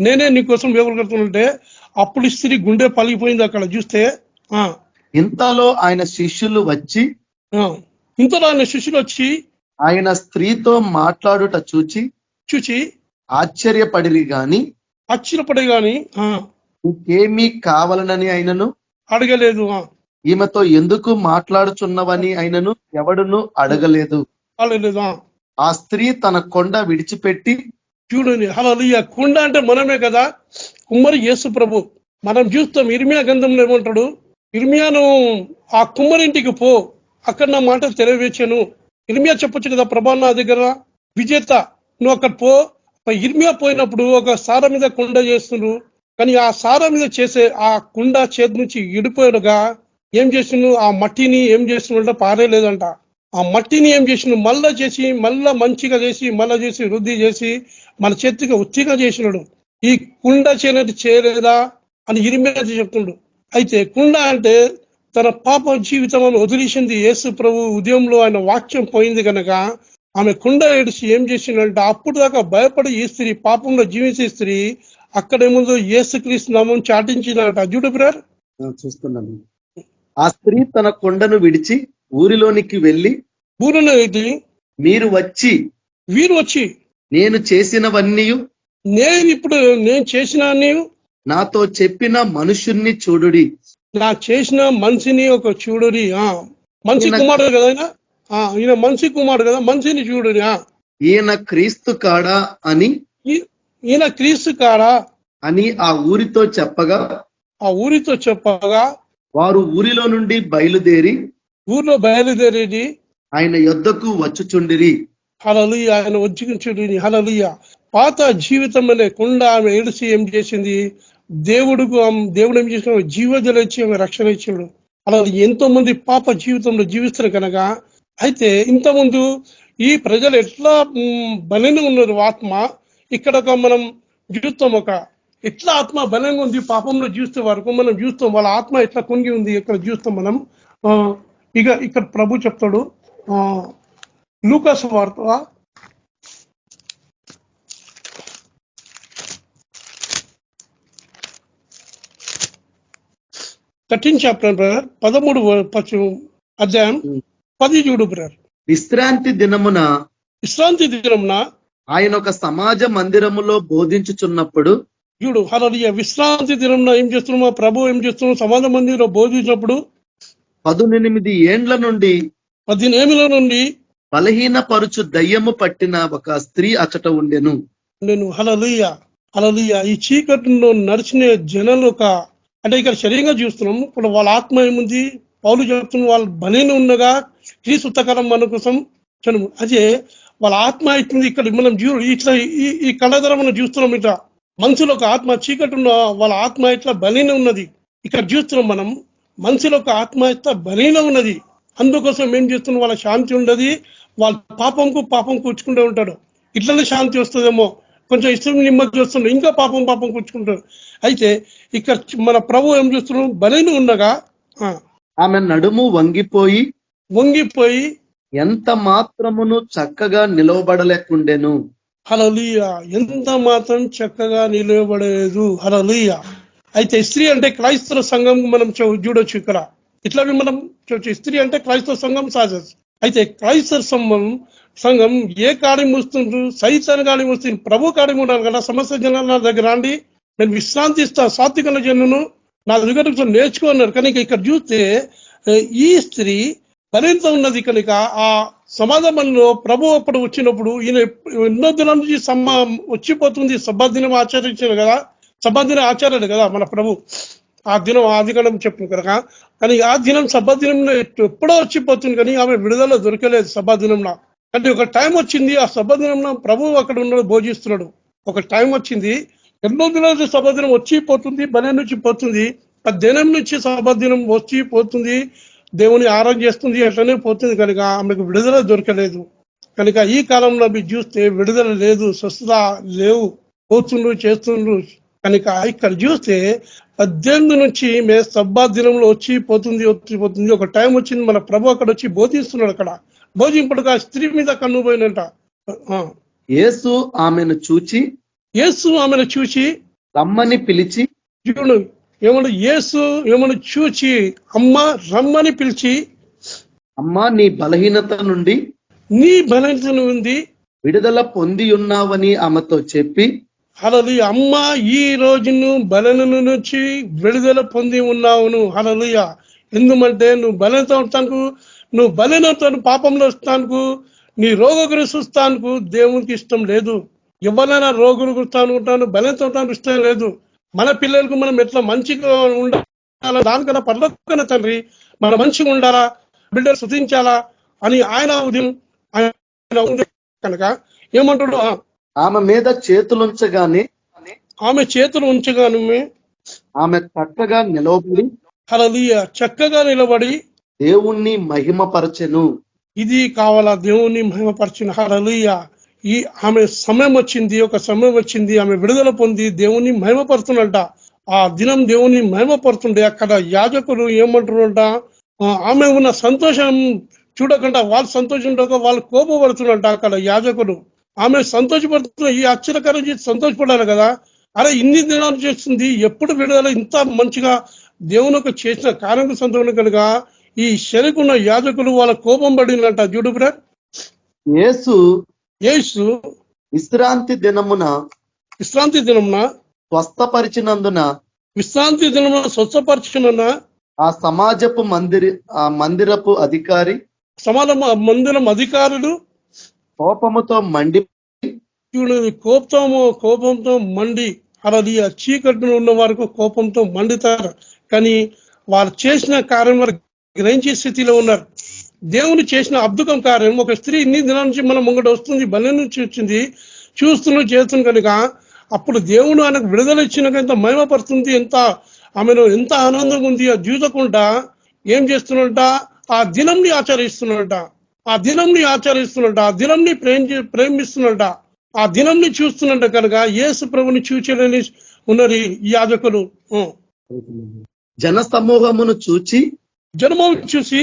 నేనే నీ కోసం ఎవరుకుంటుంటే అప్పుడు స్త్రీ గుండె పలిగిపోయింది. అక్కడ చూస్తే ఇంతలో ఆయన శిష్యులు వచ్చి ఆయన స్త్రీతో మాట్లాడుట చూచి ఆశ్చర్యపడి గాని ఇంకేమీ కావాలనని ఆయనను అడగలేదు. ఈమెతో ఎందుకు మాట్లాడుచున్నవని ఆయనను ఎవడును అడగలేదు. ఆ స్త్రీ తన కొండ విడిచిపెట్టి, చూడండి, హల్లెలూయా. కుండ అంటే మనమే కదా, కుమ్మరి యేసు ప్రభు. మనం చూస్తాం ఇర్మియా గ్రంథంలో ఏమంటాడు? ఇర్మియాను ఆ కుమ్మరింటికి పో, అక్కడ నా మాట తెలియవేచాను. ఇర్మియా చెప్పొచ్చు కదా, ప్రభా నా దగ్గర విజేత నువ్వు అక్కడ పో. ఇర్మియా పోయినప్పుడు ఒక సార మీద కుండ చేస్తున్నాడు, కానీ ఆ సార మీద చేసే ఆ కుండ చేతి నుంచి ఇడిపోయాడుగా ఏం చేసిండు? ఆ మట్టిని ఏం చేస్తున్నాడంటే పారేయలేదంట. ఆ మట్టిని ఏం చేసిండు? మళ్ళా మంచిగా చేసి వృద్ధి చేసి మన చేతికి ఉత్తిగా చేసినాడు. ఈ కుండ చేయలేదా అని ఇర్మియా చెప్తుండు. అయితే కుండ అంటే తన పాప జీవితం వదిలేసింది యేసు ప్రభు. ఉదయంలో ఆయన వాక్యం పోయింది కనుక ఆమె కుండ ఏడిచి ఏం చేసిందంటే, అప్పుడు దాకా భయపడి ఈ స్త్రీ, పాపంలో జీవించే స్త్రీ అక్కడేముందో యేసుక్రీస్తు నామం చాటించినట. చూడు బ్రదర్, చూస్తున్నాను. ఆ స్త్రీ తన కొండను విడిచి ఊరిలోనికి వెళ్ళి వీరు వచ్చి నేను చేసినవన్నీ నేను చేసిన నాతో చెప్పిన మనుషుణ్ణి చూడుడి నా చేసిన మనిషిని ఒక చూడురి. మనిషి కుమారుడు కదా ఆయన. ఈయన మనిషి కుమారుడు కదా, మనిషిని చూడురి. ఈయన క్రీస్తు కాడా అని ఈయన క్రీస్తు కాడా అని ఆ ఊరితో చెప్పగా వారు ఊరిలో నుండి ఊర్లో బయలుదేరేది ఆయన యొద్దకు వచ్చుచుండిరి. హల్లెలూయా. ఆయన వచ్చుచుండిరి. హల్లెలూయా. పాత జీవితం అనే కుండ ఆమె ఏడిసి ఏం చేసింది, దేవుడు ఏం చేసిన జీవజల ఇచ్చి ఆమె రక్షణ ఇచ్చాడు. అలా ఎంతో మంది పాప జీవితంలో జీవిస్తారు కనుక. అయితే ఇంతకుముందు ఈ ప్రజలు ఎట్లా బలంగా ఉన్నారు ఆత్మ, ఇక్కడ మనం చూస్తాం ఎట్లా ఆత్మ బలంగా ఉంది పాపంలో చూస్తే వరకు మనం చూస్తాం వాళ్ళ ఆత్మ ఎట్లా కుంగి ఉంది ఇక్కడ చూస్తాం మనం. ఇక్కడ ప్రభు చెప్తాడు లూకాసు వార్త 13 చాప్టర్ బ్రదర్, 13 అధ్యాయం 10 చూడు బ్రదర్. విశ్రాంతి దినమున ఆయన ఒక సమాజ మందిరములో బోధించుచున్నప్పుడు చూడు. హల్లెలూయా. విశ్రాంతి దినంలో ఏం చేస్తున్నాం, ప్రభు ఏం చేస్తున్నాం, సమాజ మందిరంలో బోధించినప్పుడు 18 ఏండ్ల నుండి బలహీనపరుచు దయ్యము పట్టిన ఒక స్త్రీ అచట ఉండెను. హల్లెలూయా. హల్లెలూయా. ఈ చీకటిలో నడిచిన జనాలు అంటే ఇక్కడ శరీరంగా చూస్తున్నాం. ఇప్పుడు వాళ్ళ ఆత్మ ఏముంది, పౌలు చెప్తున్న వాళ్ళు బలహీన ఉండగా క్రీస్తుతకరం మన కోసం చనుము. అదే వాళ్ళ ఆత్మ అవుతుంది. ఇక్కడ మనం ఇట్లా ఈ కళధర మనం చూస్తున్నాం. ఇట్లా మనుషులు ఒక ఆత్మ చీకటి ఉన్న వాళ్ళ ఆత్మ ఇట్లా బలహీన ఉన్నది. ఇక్కడ చూస్తున్నాం మనం మనుషులు ఒక ఆత్మ ఇట్లా బలహీన ఉన్నది. అందుకోసం ఏం చేస్తున్నాం, వాళ్ళ శాంతి ఉండదు. వాళ్ళ పాపం కూర్చుకుంటూ ఉంటాడు. ఇట్లనే శాంతి వస్తుందేమో, కొంచెం ఇష్టం నిమ్మది చూస్తున్నాడు, ఇంకా పాపం కూర్చుకుంటాడు. అయితే ఇక్కడ మన ప్రభు ఏం చేస్తున్నాం, బలహీన ఉండగా ఆమె నడుము వంగిపోయి ఎంత మాత్రమును చక్కగా నిలవబడలేకుండెను. హల్లెలూయా. ఎంత మాత్రం చక్కగా నిలవబడలేదు. హల్లెలూయా. అయితే స్త్రీ అంటే క్రైస్తవ సంఘం మనం చూడొచ్చు. ఇక్కడ ఇట్లా మనం చూడొచ్చు. స్త్రీ అంటే క్రైస్తవ సంఘం సాజస్. అయితే క్రైస్తవ సంఘం ఏ కార్యం వస్తుండ్రు, సైతాన్ కార్యం వస్తుంది, ప్రభు కార్యం ఉండాలి కదా. సమస్త జనాలు నా దగ్గర రండి, నేను విశ్రాంతి ఇస్తా, సాత్వికల జనును నా దగ్గర నేర్చుకున్నారు. కనుక ఇక్కడ చూస్తే ఈ స్త్రీ మరింత ఉన్నది. కనుక ఆ సమాజంలో ప్రభు అప్పుడు వచ్చినప్పుడు ఈయన ఎన్నో దినం నుంచి వచ్చిపోతుంది. సబ్బాదినం ఆచరించారు కదా, సబ్బాదినం ఆచారాడు కదా మన ప్రభు. ఆ దినం ఆదికాండం చెప్పిన కనుక. కానీ ఆ దినం సబ్బాదినంలో ఎప్పుడో వచ్చిపోతుంది, కానీ ఆమె విడుదల దొరకలేదు సబ్బాదినంలో. అంటే ఒక టైం వచ్చింది, ఆ సబ్బాదినంలో ప్రభు అక్కడ ఉన్నాడు, భోజిస్తున్నాడు. ఒక టైం వచ్చింది, ఎన్నో దినాలు సబ్బాదినం వచ్చిపోతుంది, బలం నుంచి పోతుంది. ఆ దినం నుంచి సబ్బాదినం వచ్చిపోతుంది, దేవుని ఆరాధన చేస్తుంది, అట్లనే పోతుంది. కనుక ఆమెకు విడుదల దొరకలేదు. కనుక ఈ కాలంలో మీరు చూస్తే విడుదల లేదు, స్వస్థత లేవు, పోతుండ్రు చేస్తుండ్రు. కనుక ఇక్కడ చూస్తే 18 నుంచి మే సబ్బాత్ దినంలో వచ్చిపోతుంది. ఒక టైం వచ్చింది, మన ప్రభు అక్కడ వచ్చి బోధిస్తున్నాడు. అక్కడ బోధింపడుగా స్త్రీ మీద కన్ను పోయినంట. యేసు ఆమెను చూచి రమ్మని పిలిచి, చూడు ఏమన్నా, యేసు ఏమన్నా చూచి అమ్మ రమ్మని పిలిచి, అమ్మా నీ బలహీనత నుండి విడుదల పొంది ఉన్నావని ఆమెతో చెప్పి, హల్లెలూయా. అమ్మ ఈ రోజును బలహీన నుంచి విడుదల పొంది ఉన్నావును. హల్లెలూయా. ఎందుకంటే నువ్వు బలహీనతను పాపంలో వస్తాను, నీ రోగులు చూస్తాను దేవునికి ఇష్టం లేదు. ఎవరైనా రోగులు గుర్తానుకుంటాను, బలహీనత ఉంటాను ఇష్టం లేదు. మన పిల్లలకు మనం ఎట్లా మంచిగా ఉండాలా, దానికన్నా పర్లోకమైన తండ్రి మన మంచిగా ఉండాలా, బిడ్డలు స్తుతించాలా అని ఆయన కనుక ఏమంటాడు, ఆమె మీద చేతులు ఉంచగానే ఆమె చక్కగా నిలవబడి, హల్లెలూయా, చక్కగా నిలబడి దేవుణ్ణి మహిమపరచెను. ఇది కావాలా, దేవుణ్ణి మహిమపరచెను. హల్లెలూయా. ఆమె సమయం వచ్చింది, ఒక సమయం వచ్చింది, ఆమె విడుదల పొంది దేవుణ్ణి మహిమపరుతున్నట. ఆ దినం దేవుణ్ణి మహిమపరుతుండే. అక్కడ యాజకులు ఏమంటున్నారంట, ఆమె ఉన్న సంతోషం చూడకుండా వాళ్ళు సంతోషంగా వాళ్ళు కోపపడుతున్నట. అక్కడ యాజకులు ఆమె సంతోషపడుతున్న, ఈ ఆశ్చర్యకరం చేసి సంతోషపడాలి కదా. అరే ఇన్ని దినాలు చేస్తుంది, ఎప్పుడు విడుదల, ఇంత మంచిగా దేవునికి చేసిన కార్యం సంతోషం కనుక ఈ శరీకున్న యాజకులు వాళ్ళ కోపం పడినట. చూడు బ్రదర్, యేసు విశ్రాంతి దినమున స్వస్థపరిచినందున ఆ సమాజపు మందిరపు అధికారి సమాజ మందిరం అధికారులు కోపముతో మండి కోపంతో మండి అలాది ఆ చీకట్లో ఉన్న వారికి కోపంతో మండుతారు. కానీ వారు చేసిన కార్యం వారు గ్రహించే స్థితిలో ఉన్నారు. దేవుని చేసిన అద్భుతం కార్యం, ఒక స్త్రీ ఇన్ని దినాల నుంచి మన ముంగట వస్తుంది, బలి నుంచి వచ్చింది, చేస్తుంది కనుక అప్పుడు దేవుడు ఆయనకు విడుదల ఇచ్చినాక మహిమపడుతుంది, ఆమెలో ఎంత ఆనందం ఉంది. ఆ చూడకుండా ఏం చేస్తున్నట, ఆ దినంని ఆచరిస్తున్నట, ఆ దినంని ప్రేమిస్తున్నట, ఆ దినంని చూస్తున్నట్ట. కనుక యేసు ప్రభుని చూచలేని ఉన్నారు ఈ యాజకులు. జన సమూహమును చూసి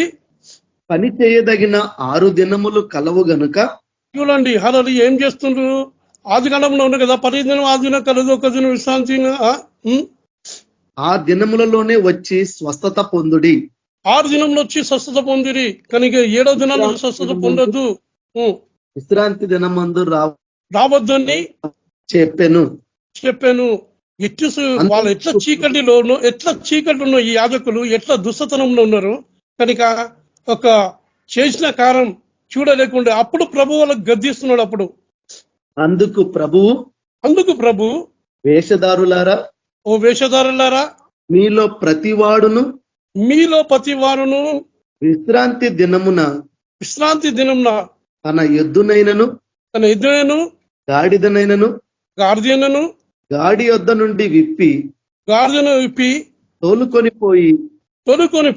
పని చేయదగిన 6 దినములు కలవు గనుక చూడండి. హలలు ఏం చేస్తుండ్రు? ఆది కాలంలో ఉంది కదా, 10 దినం ఆ దినం కలదు, ఒక దినం విశ్రాంతి. ఆ దినములలోనే వచ్చి స్వస్థత పొందుడి. 6 దినంలో వచ్చి స్వస్థత పొందిరి. కనుక 7వ దినాల్లో స్వస్థత పొందొద్దు, విశ్రాంతి దినమందు రావద్దని చెప్పాను. వాళ్ళు ఎట్లా చీకటి ఉన్న ఈ యాజకులు ఎట్లా దుస్తతనంలో ఉన్నారు. కనుక ఒక చేసిన కారం చూడలేకుండా అప్పుడు ప్రభు వాళ్ళకి గద్దిస్తున్నాడు. అప్పుడు అందుకు ప్రభు వేషధారులారా, మీలో ప్రతివాడును విశ్రాంతి దినమున తన ఎద్దునైనను గాడిదనైనను గాడి యొద్ద నుండి విప్పి తోలుకొని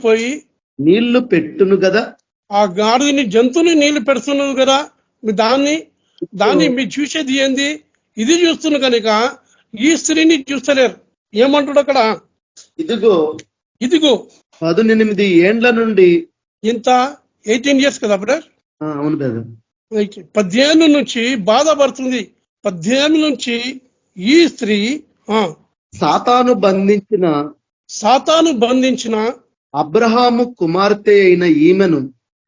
పోయి నీళ్లు పెట్టును కదా. ఆ గాడిదని జంతువుని నీళ్లు పెడుతున్నది కదా. దాన్ని మీరు చూసేది ఏంది? ఇది చూస్తున్న కనుక ఈ స్త్రీని చూస్తలేరు. ఏమంటాడు అక్కడ? ఇదిగో 18 ఏండ్ల నుండి, ఇంత 18 years కదా బ్రదర్? అవును బ్రదర్. 18 నుంచి బాధపడుతుంది. 18 నుంచి ఈ స్త్రీ సాతాను బంధించిన అబ్రహాము కుమార్తె అయిన ఈమెను.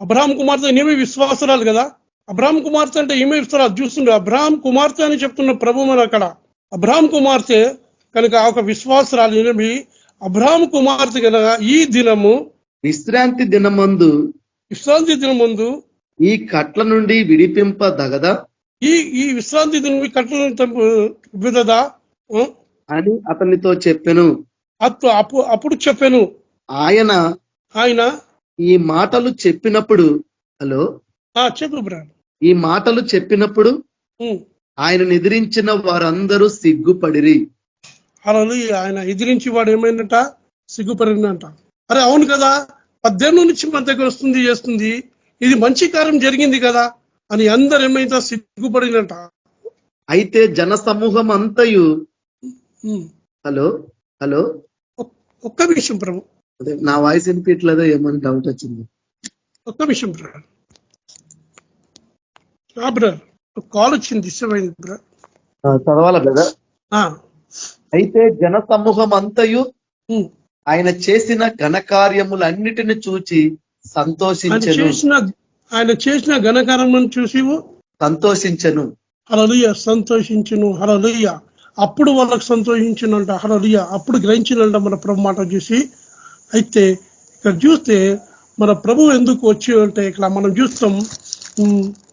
అబ్రహాం కుమార్తె ఈమె విశ్వాసరాలు కదా. అబ్రహాం కుమార్తె అంటే ఈమె విశ్వాసాలు చూస్తుండే. అబ్రహాం కుమార్తె అని చెప్తున్న ప్రభు మన అక్కడ. అబ్రహాం కుమార్తె కనుక ఒక విశ్వాసరాలు ఈమె అబ్రహాం కుమార్తె కనుక ఈ దినము విశ్రాంతి దినమందు ఈ కట్ల నుండి విడిపింపదగదా, ఈ విశ్రాంతి దినం కట్ల విడదా అని అతనితో చెప్పెను. అప్పుడు చెప్పాను. ఆయన ఈ మాటలు చెప్పినప్పుడు చెప్పు బ్రా. ఈ మాటలు చెప్పినప్పుడు ఆయన ఎదిరించిన వారందరూ సిగ్గుపడిరి. అలా ఆయన ఎదిరించి వాడు ఏమైందట? సిగ్గుపడిందంట. అరే అవును కదా, 18 నుంచి మన దగ్గర చేస్తుంది, ఇది మంచి కార్యం జరిగింది కదా అని అందరు ఏమైందా? సిగ్గుపడినట. అయితే జన సమూహం అంతయు హలో ఒక్క విషయం ప్రభు, నా వాయిస్ వినిపించలేదో ఏమని డౌట్ వచ్చింది. ఒక్క విషయం బ్రదర్, కాల్ వచ్చింది, ఇష్టమైంది బ్రదర్, చదవాలా బ్రదర్? అయితే జన సమూహం అంతయు ఆయన చేసిన ఘనకార్యములన్నిటిని చూచి ఆయన చేసిన ఘనకార్యములను చూసి సంతోషించను. సంతోషించును. హల్లెలూయా. అప్పుడు వాళ్ళకి సంతోషించినంట. హల్లెలూయా. అప్పుడు గ్రహించినంట మన ప్రభు మాట చూసి. అయితే ఇక్కడ చూస్తే మన ప్రభు ఎందుకు వచ్చి అంటే ఇక్కడ మనం చూస్తాం,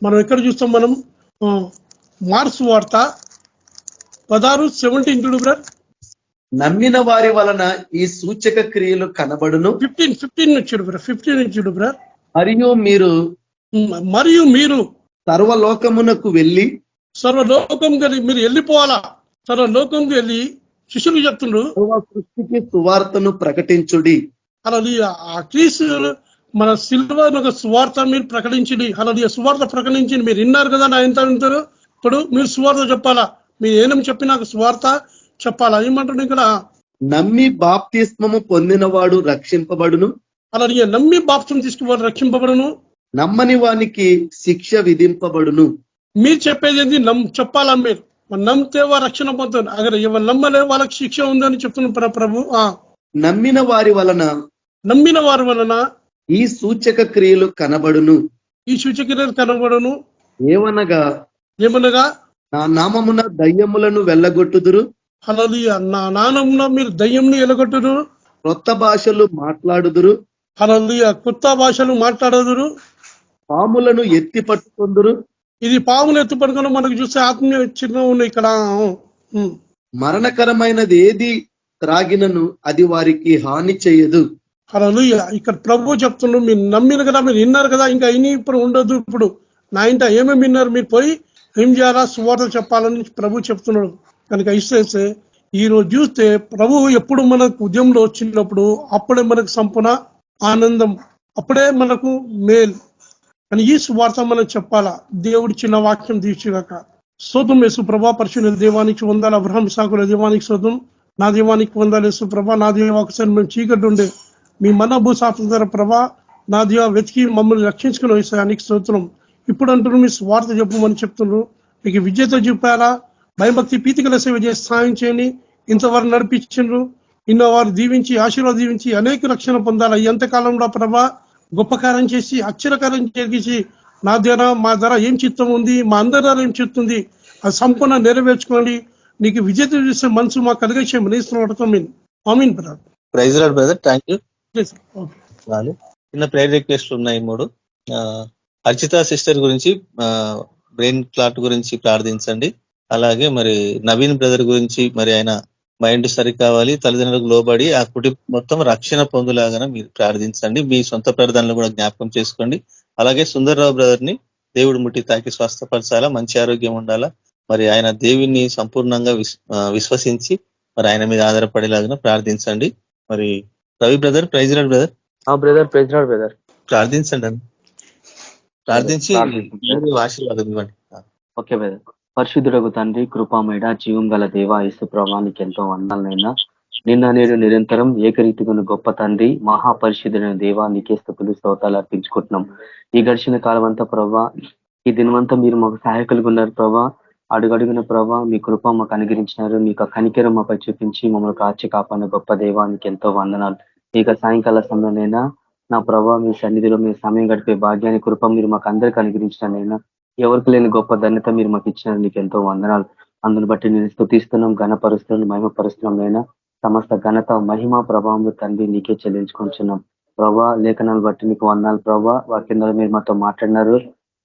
మనం ఎక్కడ చూస్తాం, మనం మార్క్స్ వార్త 16:17 చూడు బ్రదర్. నమ్మిన వారి వలన ఈ సూచక క్రియలు కనబడును. 15 చూడు బ్రదర్, 15 చూడు బ్రదర్. మరియు మీరు సర్వలోకమునకు వెళ్ళి మీరు వెళ్ళిపోవాలా, సర్వలోకంకి వెళ్ళి శిష్యులు చెప్తుండ్రు, సృష్టికి సువార్తను ప్రకటించుడి. అలా ఆ క్రీస్తు మన సిల్వ సువార్త మీరు ప్రకటించండి. అలా సువార్త ప్రకటించండి. మీరు విన్నారు కదా నా ఎంత వింటారు. ఇప్పుడు మీరు సువార్త చెప్పాలా, మీరు ఏమని చెప్పి నాకు సువార్త చెప్పాలా. ఏమంటాడు ఇక్కడ? నమ్మి బాప్తిస్మము పొందినవాడు రక్షింపబడును. అలా నమ్మి బాప్తిస్మం తీసుకువాడు రక్షింపబడును. నమ్మని వానికి శిక్ష విధింపబడును. మీరు చెప్పేది ఏంటి? చెప్పాలా మీరు. నమ్మితే వారు రక్షణ పొందుతారు. అక్కడ ఎవరు నమ్మలే వాళ్ళకి శిక్ష ఉందని చెప్తున్న ప్రభు. నమ్మిన వారి వలన ఈ సూచక క్రియలు కనబడును. ఈ సూచక క్రియలు కనబడును. ఏమనగా నా నామమున దయ్యములను వెళ్ళగొట్టుదురు. హల్లెలూయా. నా నామమున మీరు దయ్యంని వెళ్ళగొట్టుదురు. క్రొత్త భాషలు మాట్లాడుదురు, హల్లెలూయా. కొత్త భాషలు మాట్లాడదురు, పాములను ఎత్తి పట్టుకొందురు, ఇది పాములు ఎత్తు పట్టుకొని మనకు చూస్తే ఆత్మీయ చిహ్నం ఉన్నాయి ఇక్కడ. మరణకరమైనది ఏది త్రాగినను అది వారికి హాని చేయదు. హల్లెలూయా. ఇక్కడ ప్రభు చెప్తున్నాడు, మీరు నమ్మిన కదా, మీరు విన్నారు కదా, ఇంకా ఇని ఇప్పుడు ఉండదు. ఇప్పుడు నా ఇంట ఏమేమి విన్నారు, మీరు పోయి ఏం చేయాలా, సువార్త చెప్పాలని ప్రభు చెప్తున్నాడు. కనుక ఇస్తే ఈ రోజు చూస్తే ప్రభు ఎప్పుడు మనకు ఉద్యమంలో వచ్చినప్పుడు అప్పుడే మనకు సంపూర్ణ ఆనందం, అప్పుడే మనకు మేలు. కానీ ఈ సువార్త మనం చెప్పాలా. దేవుడి చిన్న వాక్యం తీర్చిగాక. స్తోత్రం యేసు ప్రభా, పరిశుద్ధ దేవానికి వందాలు. అబ్రహాం ఇస్సాకుల దేవానికి స్తోత్రం, నా దేవానికి వందాలు యేసు ప్రభా. నా దేవ ఒకసారి మేము చీకటి ఉండే మీ మన భూసాత్ర ప్రభా, నా దేవ వెతికి మమ్మల్ని రక్షించుకుని వేసానికి స్తోత్రం. ఇప్పుడు అంటున్నారు మీ స్వార్థ చెప్పమని చెప్తున్నారు. మీకు విద్యతో చెప్పారా, భయభక్తి పీతికల సేవ చేసి సాయం చేయండి. ఇంతవరకు నడిపించండ్రు, ఇన్నవారు దీవించి ఆశీర్వాద దీవించి అనేక రక్షణ పొందాలి. ఎంతకాలంలో ప్రభా గొప్ప కార్యం చేసి అక్షరకార్యం జరిగించి నా ధర మా ధర ఏం చిత్తం ఉంది, మా అందరి ధర ఏం చిత్తుంది, అది సంపూర్ణ నెరవేర్చుకోండి. నీకు విజేత చూసే మనసు మాకు కలిగేసే మనీస్తున్నాం. Amen brother. Praise lord brother, thank you. Okay, చిన్న ప్రేయర్ రిక్వెస్ట్లు ఉన్నాయి 3. అర్చిత సిస్టర్ గురించి, బ్రెయిన్ క్లాట్ గురించి ప్రార్థించండి. అలాగే మరి నవీన్ బ్రదర్ గురించి, మరి ఆయన మైండ్ సరి కావాలి, తల్లిదండ్రులకు లోబడి ఆ కుటుంబం మొత్తం రక్షణ పొందులాగా మీరు ప్రార్థించండి. మీ సొంత ప్రార్థనలు కూడా జ్ఞాపకం చేసుకోండి. అలాగే సుందర్రావు బ్రదర్ ని దేవుడు ముట్టి తాకి స్వస్థపరచాలా, మంచి ఆరోగ్యం ఉండాలా. మరి ఆయన దేవుని సంపూర్ణంగా విశ్వసించి మరి ఆయన మీద ఆధారపడేలాగా ప్రార్థించండి. మరి Ravi brother, praise lord brother. Brother, praise lord brother. ప్రార్థించండి అని ప్రార్థించి ఆశీర్వాదం ఇవ్వండి. Okay brother. పరిశుద్ధుడకు తండ్రి, కృపామేడ, జీవం గల దేవ యేసు ప్రభానికి ఎంతో వందనైనా నిన్న నేడు నిరంతరం ఏకరీతిగా గొప్ప తండ్రి, మహాపరిశుద్ధుడైన దేవ నీకే స్తుతులు స్తోత్రాలు అర్పించుకుంటున్నాం. ఈ గడిచిన కాలం అంతా ప్రభా, ఈ దినమంతా మీరు మాకు సహాయకులుగా ఉన్నారు ప్రభా. అడుగడుగున ప్రభా మీ కృప మాకు అనుగ్రహించినారు. మీకు కనికరం మాపై చూపించి మమ్మల్ని కాచి కాపాడిన గొప్ప దేవానికి ఎంతో వందనాలు. ఇక సాయంకాల సమయంలోనైనా నా ప్రభా మీ సన్నిధిలో మీ సమయం గడిపే భాగ్యాన్ని కృప మీరు మాకు అందరికీ అనుగ్రహించినైనా, ఎవరికి లేని గొప్ప ధన్యత మీరు మాకు ఇచ్చినారు. నీకు ఎంతో వందనాలు. అందుని బట్టి నేను స్తుతిస్తున్నాం, ఘనపరుస్తున్నాం, మహిమపరుస్తున్నాం. అయినా సమస్త ఘనత మహిమ ప్రభావం తండ్రి నీకే చెల్లించుకుంటున్నాం ప్రభా. లేఖనాలు బట్టి నీకు వందనాలు ప్రభా. వాక్యంలో మీరు మాతో మాట్లాడినారు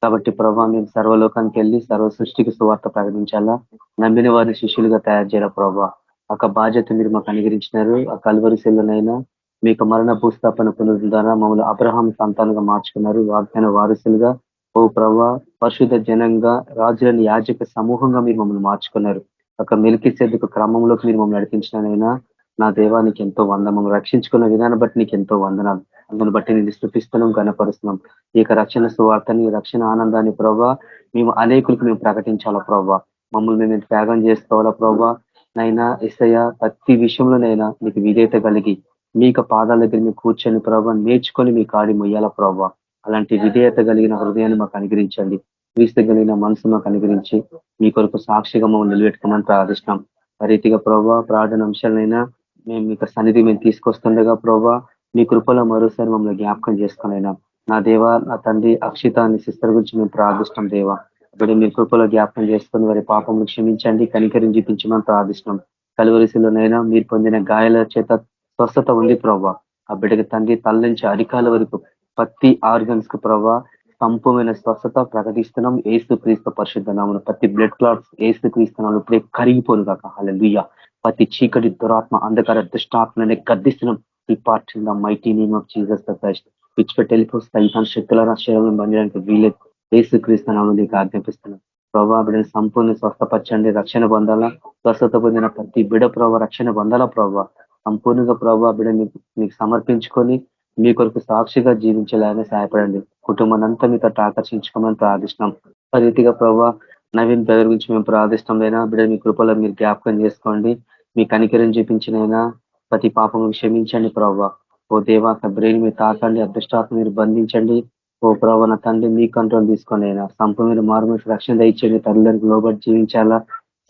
కాబట్టి ప్రభా, మేము సర్వలోకానికి వెళ్ళి సర్వ సృష్టికి సువార్త ప్రకటించాలా, నమ్మిన వారిని శిష్యులుగా తయారు చేయాలా ప్రభా. ఒక బాధ్యత మీరు మాకు అనుగ్రహించినారు. ఆ కల్వరి శిలువనైనా మీకు మరణ భూస్థాపన పునరుద్ధరణ ద్వారా మమ్మల్ని అబ్రహాం సంతానంగా మార్చుకున్నారు. వాగ్దాన వారసులుగా ఓ ప్రభా, పరిశుద్ధ జనంగా, రాజులని యాజక సమూహంగా మీరు మమ్మల్ని మార్చుకున్నారు. ఒక మెల్కీసెదెకు క్రమంలోకి మీరు మమ్మల్ని నడిపించినైనా నా దేవానికి ఎంతో మమ్మల్ని రక్షించుకున్న విధానం బట్టి నీకు ఎంతో వందనాలు. అందుని బట్టి నేను స్థుతిస్తున్నాం, గణపరుస్తున్నాం. ఈ యొక్క రక్షణ సువార్తని, రక్షణ ఆనందాన్ని ప్రభా మేము అనేకులకు మేము ప్రకటించాలా ప్రభా. మమ్మల్ని మేము త్యాగం చేసుకోవాలా ప్రభా. నైనా ఎస్ఐయ ప్రతి విషయంలోనైనా మీకు విధేయత కలిగి మీకు పాదాల దగ్గర మేము కూర్చొని ప్రభా నేర్చుకొని మీ కాడి మొయ్యాలా ప్రభా. అలాంటి విధేయత కలిగిన హృదయాన్ని మాకు అనుగ్రహించండి. క్రీస్తు కలిగిన మనసు మాకు అనుగ్రహించి మీ కొరకు సాక్షిగా మమ్మల్ని నిలబెట్టుకోమని ప్రార్థిస్తున్నాం. ఆ రీతిగా ప్రభా ప్రార్థన అంశాలైనా మేము మీకు సన్నిధి మేము తీసుకొస్తుండగా ప్రభా మీ కృపలో మరోసారి మమ్మల్ని జ్ఞాపకం చేసుకునైనా నా దేవ, నా తండ్రి అక్షిత అనే సిస్టర్ గురించి మేము ప్రార్థిస్తున్నాం దేవా. ఇప్పుడు మీ కృపలో జ్ఞాపకం చేసుకుని వారి పాపములు క్షమించండి, కనికరం చూపించమని ప్రార్థిస్తున్నాం. కలువరిశిలోనైనా మీరు పొందిన గాయాల చేత స్వస్థత ఉంది ప్రభా. ఆ బిడ్డకి తండ్రి తల నుంచి అరికాల వరకు ప్రతి ఆర్గన్స్ కు ప్రభా సంపూర్ణమైన స్వస్థత ప్రకటిస్తున్నాం. ఏసు క్రీస్తు పరిశుద్ధ నామమున ప్రతి బ్లడ్ క్లాట్స్ ఏసు క్రీస్తు నామమున ఇప్పుడే కరిగిపోను కాక. హల్లెలూయా. ప్రతి చీకటి దురాత్మ అంధకార దుష్టాత్మనే గద్దిస్తున్నాం. ఈ part in the mighty name of Jesus the Christ విడిచిపెట్టి వెళ్ళిపోతే ఇతని శక్తుల శరీరం బంధడానికి వీలేదు. ఏసు క్రీస్తు నామమున నీకు ఆజ్ఞాపిస్తున్నాం ప్రభా. బిడ్డను సంపూర్ణ స్వస్థపరచండి, రక్షణ పొందాలా. స్వస్థత పొందిన ప్రతి బిడ ప్రభావ రక్షణ పొందాలా ప్రభావ. సంపూర్ణంగా ప్రభావ బిడ్డ మీకు సమర్పించుకొని మీ కొరకు సాక్షిగా జీవించేలాగానే సహాయపడండి. కుటుంబాన్నంతా మీతో ఆకర్షించుకోమని ప్రార్థిస్తున్నాం. ఆ రీతిగా ప్రభావ నవీన్ బ్రదర్ గురించి మేము ప్రార్థిస్తున్నాం. అయినా బిడ్డ మీ కృపలో మీరు జ్ఞాపకం చేసుకోండి. మీ కనికరం చూపించినైనా ప్రతి పాపం క్షమించండి ప్రభావ. ఓ దేవా, బ్రెయిన్ మీరు తాకండి, అదృష్టాత్మ మీరు బంధించండి. ఓ ప్రభావ నా తండ్రి మీ కంట్రోల్ తీసుకొని అయినా సంపూర్ణ మారుమూల రక్షణ దయచేయండి. తల్లిదండ్రులకు లోబడి జీవించాలా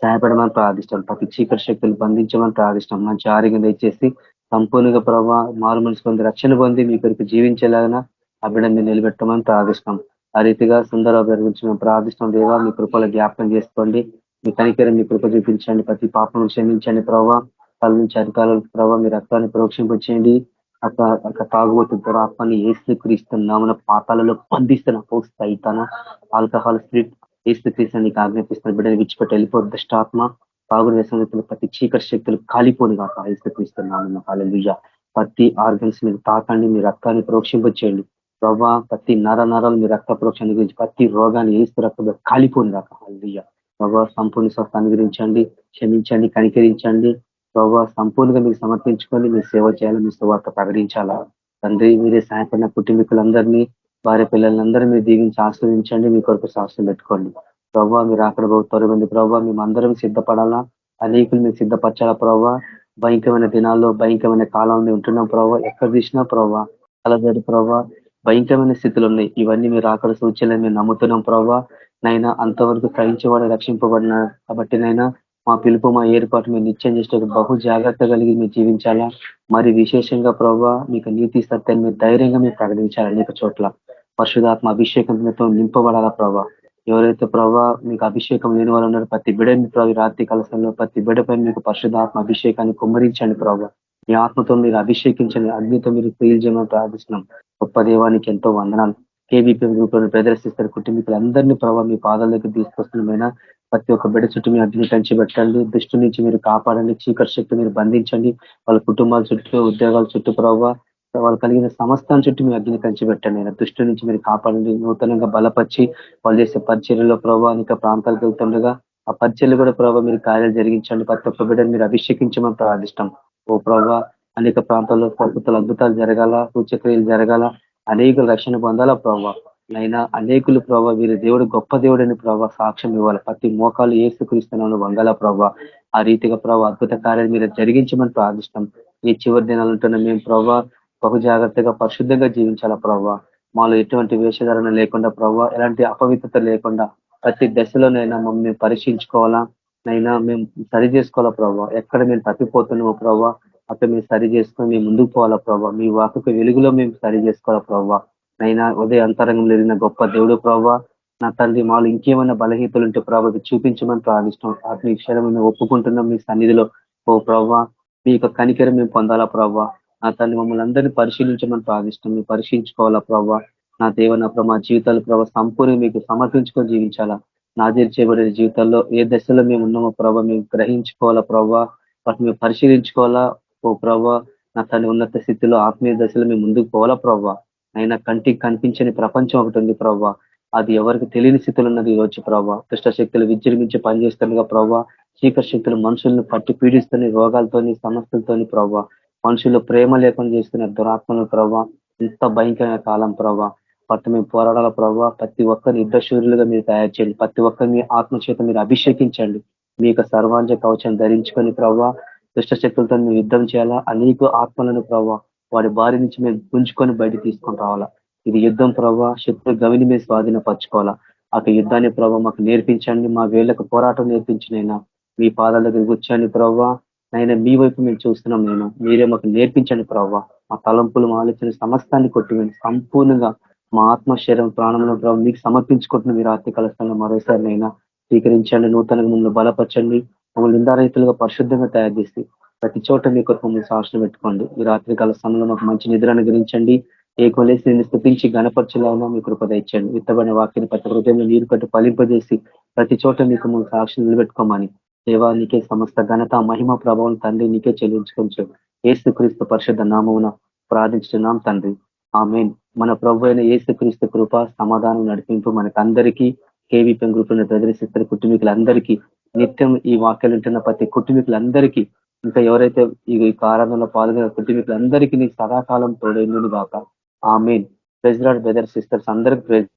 సహాయపడమని ప్రార్థిస్తాం. ప్రతి చీకటి శక్తులు బంధించమని ప్రార్థిస్తాం. మంచి ఆరోగ్యం దయచేసి సంపూర్ణంగా ప్రభావ మారు మనసు పొంది రక్షణ పొంది మీ కొరకు జీవించేలాగా ఆ బిడ్డని మీరు నిలబెట్టమని ప్రార్థిస్తాం. ఆ రీతిగా సుందరరావు గారి గురించి మేము ప్రార్థిస్తాం. దేవా, మీ కృపలో జ్ఞాపకం చేసుకోండి, మీ కనికరం మీ కృప చూపించండి, ప్రతి పాపను క్షమించండి ప్రభావ. తల నుంచి అధికారులు ప్రభావ మీ రక్తాన్ని ప్రోక్షింపచేయండి. అక్క తాగుబోతు దురాత్మని ఏసుక్రీస్తున్నామన్న పాతాలలో బంధిస్తున్న సైతాన ఆల్కహాల్ స్పిరిట్ ఏసుక్రీస్తు నీకు ఆజ్ఞాపిస్తున్న బిడ్డని విడిచిపెట్టి వెళ్ళిపోదు. దుష్టాత్మ తాగుడు వ్యసనతులు ప్రతి చీకటి శక్తులు కాలిపోను కాక ఏసుక్రీస్తున్నామన్న హల్లెలూయా. ప్రతి ఆర్గన్స్ మీరు తాకండి, మీ రక్తాన్ని ప్రోక్షింపచేయండి ప్రభా. ప్రతి నరాలు మీ రక్త ప్రోక్షణ గురించి ప్రతి రోగాన్ని ఏసు రక్తంలో కాలిపోను కాక హల్లెలూయా. ప్రభా సంపూర్ణ స్వస్థ అనుగ్రహించండి, క్షమించండి, కనికరించండి ప్రభావ. సంపూర్ణంగా మీరు సమర్పించుకొని మీరు సేవ చేయాలి, మీ సువార్త ప్రకటించాలా తండ్రి. మీరే సాయపడిన కుటుంబీకులందరినీ భార్య పిల్లలందరూ మీరు దీవించి ఆస్వాదించండి, మీ కొరకు సాక్ష్యం పెట్టుకోండి ప్రభావ. మీరు అక్కడ త్వరమంది ప్రభావ, మేమందరం సిద్ధపడాలా, అనేకులు మీరు సిద్ధపరచాలా ప్రభావ. భయంకరమైన దినాల్లో భయంకరమైన కాలంలో ఉంటున్నాం ప్రభావ. ఎక్కడ తీసినా ప్రభావ అలజడి ప్రభావ, భయంకరమైన స్థితులు ఉన్నాయి. ఇవన్నీ మీరు అక్కడ సూచనలు మేము నమ్ముతున్నాం ప్రభావ. నైనా అంతవరకు సహించేవాడు రక్షింపబడిన కాబట్టి నైనా మా పిలుపు మా ఏర్పాటు మీరు నిత్యం చేసే బహు జాగ్రత్త కలిగి మీరు జీవించాలా. మరి విశేషంగా ప్రభావ మీకు నీతి సత్యాన్ని మీరు ధైర్యంగా మీరు ప్రకటించాలి. అనేక చోట్ల పరిశుధాత్మ అభిషేకంతో నింపబడాలా ప్రభావ. ఎవరైతే ప్రభావ మీకు అభిషేకం లేని వాళ్ళు ఉన్నారో ప్రతి బిడ్డని ప్రభావ రాత్రి కలసంలో ప్రతి బిడ్డపై మీకు పరిశుధాత్మ అభిషేకాన్ని కుమ్మరించండి ప్రభావ. మీ ఆత్మతో మీరు అభిషేకించండి, అగ్నితో మీరు క్రియలు చేయమని ప్రార్థిస్తున్నాం. గొప్ప దేవానికి ఎంతో వందనాలు. కేబీపీ గ్రూప్ లో ప్రదర్శిస్తారు కుటుంబీకులందరినీ ప్రభావ మీ పాదాల దగ్గర తీసుకొస్తున్నామైనా ప్రతి ఒక్క బిడ్డ చుట్టూ మీ అగ్ని కంచి పెట్టండి, దృష్టి నుంచి మీరు కాపాడండి, చీకటి శక్తి మీరు బంధించండి, వాళ్ళ కుటుంబాల చుట్టూ ఉద్యోగాల చుట్టూ ప్రభావ వాళ్ళు కలిగిన సమస్తం చుట్టూ మీ అగ్ని కంచి పెట్టండి. ఆయన దృష్టి నుంచి మీరు కాపాడండి, నూతనంగా బలపరిచి వాళ్ళు చేసే పరిచర్యలో ప్రభావ అనేక ప్రాంతాలకు వెళ్తుండగా ఆ పరిచర్లు కూడా ప్రభావ మీరు కార్యాలు జరిగించండి. ప్రతి ఒక్క బిడ్డను మీరు అభిషేకించమని ప్రార్థిష్టం. ఓ ప్రభావ అనేక ప్రాంతాల్లో అద్భుతాలు అద్భుతాలు జరగాల, సూచక్రియలు జరగాల, అనేకులు రక్షణ పొందాలా ప్రభావ. అయినా అనేకులు ప్రభావ వీరి దేవుడు గొప్ప దేవుడని ప్రభావ సాక్ష్యం ఇవ్వాలి. ప్రతి మోకాలు ఏసుక్రీస్తునామమున వంగాల ప్రభావ. ఆ రీతిగా ప్రభావ అద్భుత కార్యాలు మీరు జరిగించమని ప్రార్థిష్టం. ఈ చివరి దినాలు ఉంటున్న మేము ప్రభావ బహు జాగ్రత్తగా పరిశుద్ధంగా జీవించాలా ప్రభావ. మాలో ఎటువంటి వేషధారణ లేకుండా ప్రభావ, ఎలాంటి అపవిత్రత లేకుండా ప్రతి దశలోనైనా మమ్మల్ని పరీక్షించుకోవాలా, నైనా మేము సరి చేసుకోవాలా ప్రభావ. ఎక్కడ మేము తప్పిపోతున్నామో ప్రభావ అక్కడ మేము సరి చేసుకొని మేము ముందుకు పోవాలా ప్రభావ. మీ వాక్కు వెలుగులో మేము సరి చేసుకోవాలా ప్రభావ. నైనా ఉదయ అంతరంగంలో ఎరిగిన గొప్ప దేవుడు ప్రభావ. నా తండ్రి మాలో ఇంకేమైనా బలహీతలు ఉంటే ప్రభావ చూపించమని ప్రార్థిష్టం. ఆత్మీయ క్షణం మేము ఒప్పుకుంటున్నాం మీ సన్నిధిలో. ఓ ప్రభావ మీ యొక్క కనికరం మేము పొందాలా ప్రభావ. నా తండ్రి మమ్మల్ని అందరినీ పరిశీలించమని ప్రార్థిష్టం. మేము పరిశీలించుకోవాలా ప్రభావ. నా దేవ నా ప్రభావ జీవితాలు ప్రభావ సంపూర్ణ మీకు సమర్పించుకొని జీవించాలా. నాజీర్ చేయబడిన జీవితాల్లో ఏ దశలో మేము ఉన్నామో ప్రభావ మేము గ్రహించుకోవాలా ప్రభావ. వాటిని మేము పరిశీలించుకోవాలా. ఓ ప్రభావ నా తండ్రి ఉన్నత స్థితిలో ఆత్మీయ దశలో మేము ముందుకు పోవాలా ప్రభావ. అయినా కంటికి కనిపించని ప్రపంచం ఒకటి ఉంది ప్రభావ. అది ఎవరికి తెలియని స్థితిలో ఉన్నది ఈ రోజు ప్రభావ. దుష్ట శక్తులు విజృంభించి పనిచేస్తుండగా ప్రభావ, చీకటి శక్తులు మనుషులను పట్టి పీడిస్తున్న రోగాలతోని సమస్యలతోని ప్రభావ, మనుషులు ప్రేమ లేకుండా చేస్తున్న దురాత్మలు ప్రభావ. ఇంత భయంకరమైన కాలం ప్రభావ. పట్టు మేము పోరాడాల ప్రభావ. ప్రతి ఒక్కరిని యుద్ధశూరులుగా మీరు తయారు చేయండి. ప్రతి ఒక్కరిని ఆత్మచేత మీరు అభిషేకించండి. మీ యొక్క సర్వాంజ కవచం ధరించుకొని ప్రభావ దుష్ట శక్తులతో మేము యుద్ధం చేయాలా. అనేక ఆత్మలను ప్రభావ వాడి బారి నుంచి మేము గుంజుకొని బయట తీసుకొని రావాలా. ఇది యుద్ధం ప్రభావ. శత్రు గవిని మేము స్వాధీనపరచుకోవాలా. ఆ యుద్ధాన్ని ప్రభావ మాకు నేర్పించండి. మా వేళ్లకు పోరాటం నేర్పించినైనా మీ పాదాల దగ్గర కూర్చోండి ప్రభావ. నైనా మీ వైపు మేము చూస్తున్నాం. నేను మీరే మాకు నేర్పించండి ప్రభావ. మా తలంపులు మా ఆలోచన సమస్తాన్ని కొట్టివేయండి. సంపూర్ణంగా మా ఆత్మ శరీరం ప్రాణంలో ప్రభావ మీకు సమర్పించుకుంటున్న మీరు రాత్రి కలస్థానంలో మరోసారి నైనా స్వీకరించండి. నూతనంగా మమ్మల్ని బలపరచండి. మమ్మల్ని నిందారహితులుగా పరిశుద్ధంగా తయారు చేసి ప్రతి చోట మీ కొరకు మమ్మల్ని సాక్షులు పెట్టుకోండి. ఈ రాత్రి కాల సమయంలో మాకు మంచి నిద్ర అనుగ్రహించండి. ఏ కొలేసి నేను స్థుతించి గణపరచులాగా మీ కృప ఇచ్చండి. విత్తబడిన వాక్యాన్ని ప్రతి హృదయంలో నీరు కట్టు ఫలింపజేసి ప్రతి చోట మీకు మమ్మల్ని సాక్షులు నిలబెట్టుకోమని దేవా నీకే సమస్త ఘనత మహిమ ప్రభావం తండ్రి నీకే చెల్లించుకోవచ్చు. యేసుక్రీస్తు పరిశుద్ధ నామమున ప్రార్థించున్నాం తండ్రి, ఆమేన్. మన ప్రభు అయిన యేసుక్రీస్తు కృప సమాధానం నడిపింపు మనకందరికీ, కేవీపీ గ్రూప్ లో ప్రదర్శిస్తున్న కుటుంబీకులందరికీ, నిత్యం ఈ వాక్యాలు ఉంటున్న ప్రతి కుటుంబీకులందరికీ, ఇంకా ఎవరైతే ఈ కారణంలో పాల్గొన్న కుటుంబీకులందరికీ నీ సదాకాలం తోడైంది కాక. ఆమేన్. ప్రెజ్ లార్డ్ బ్రదర్ సిస్టర్స్ అందరికి ప్రెజ్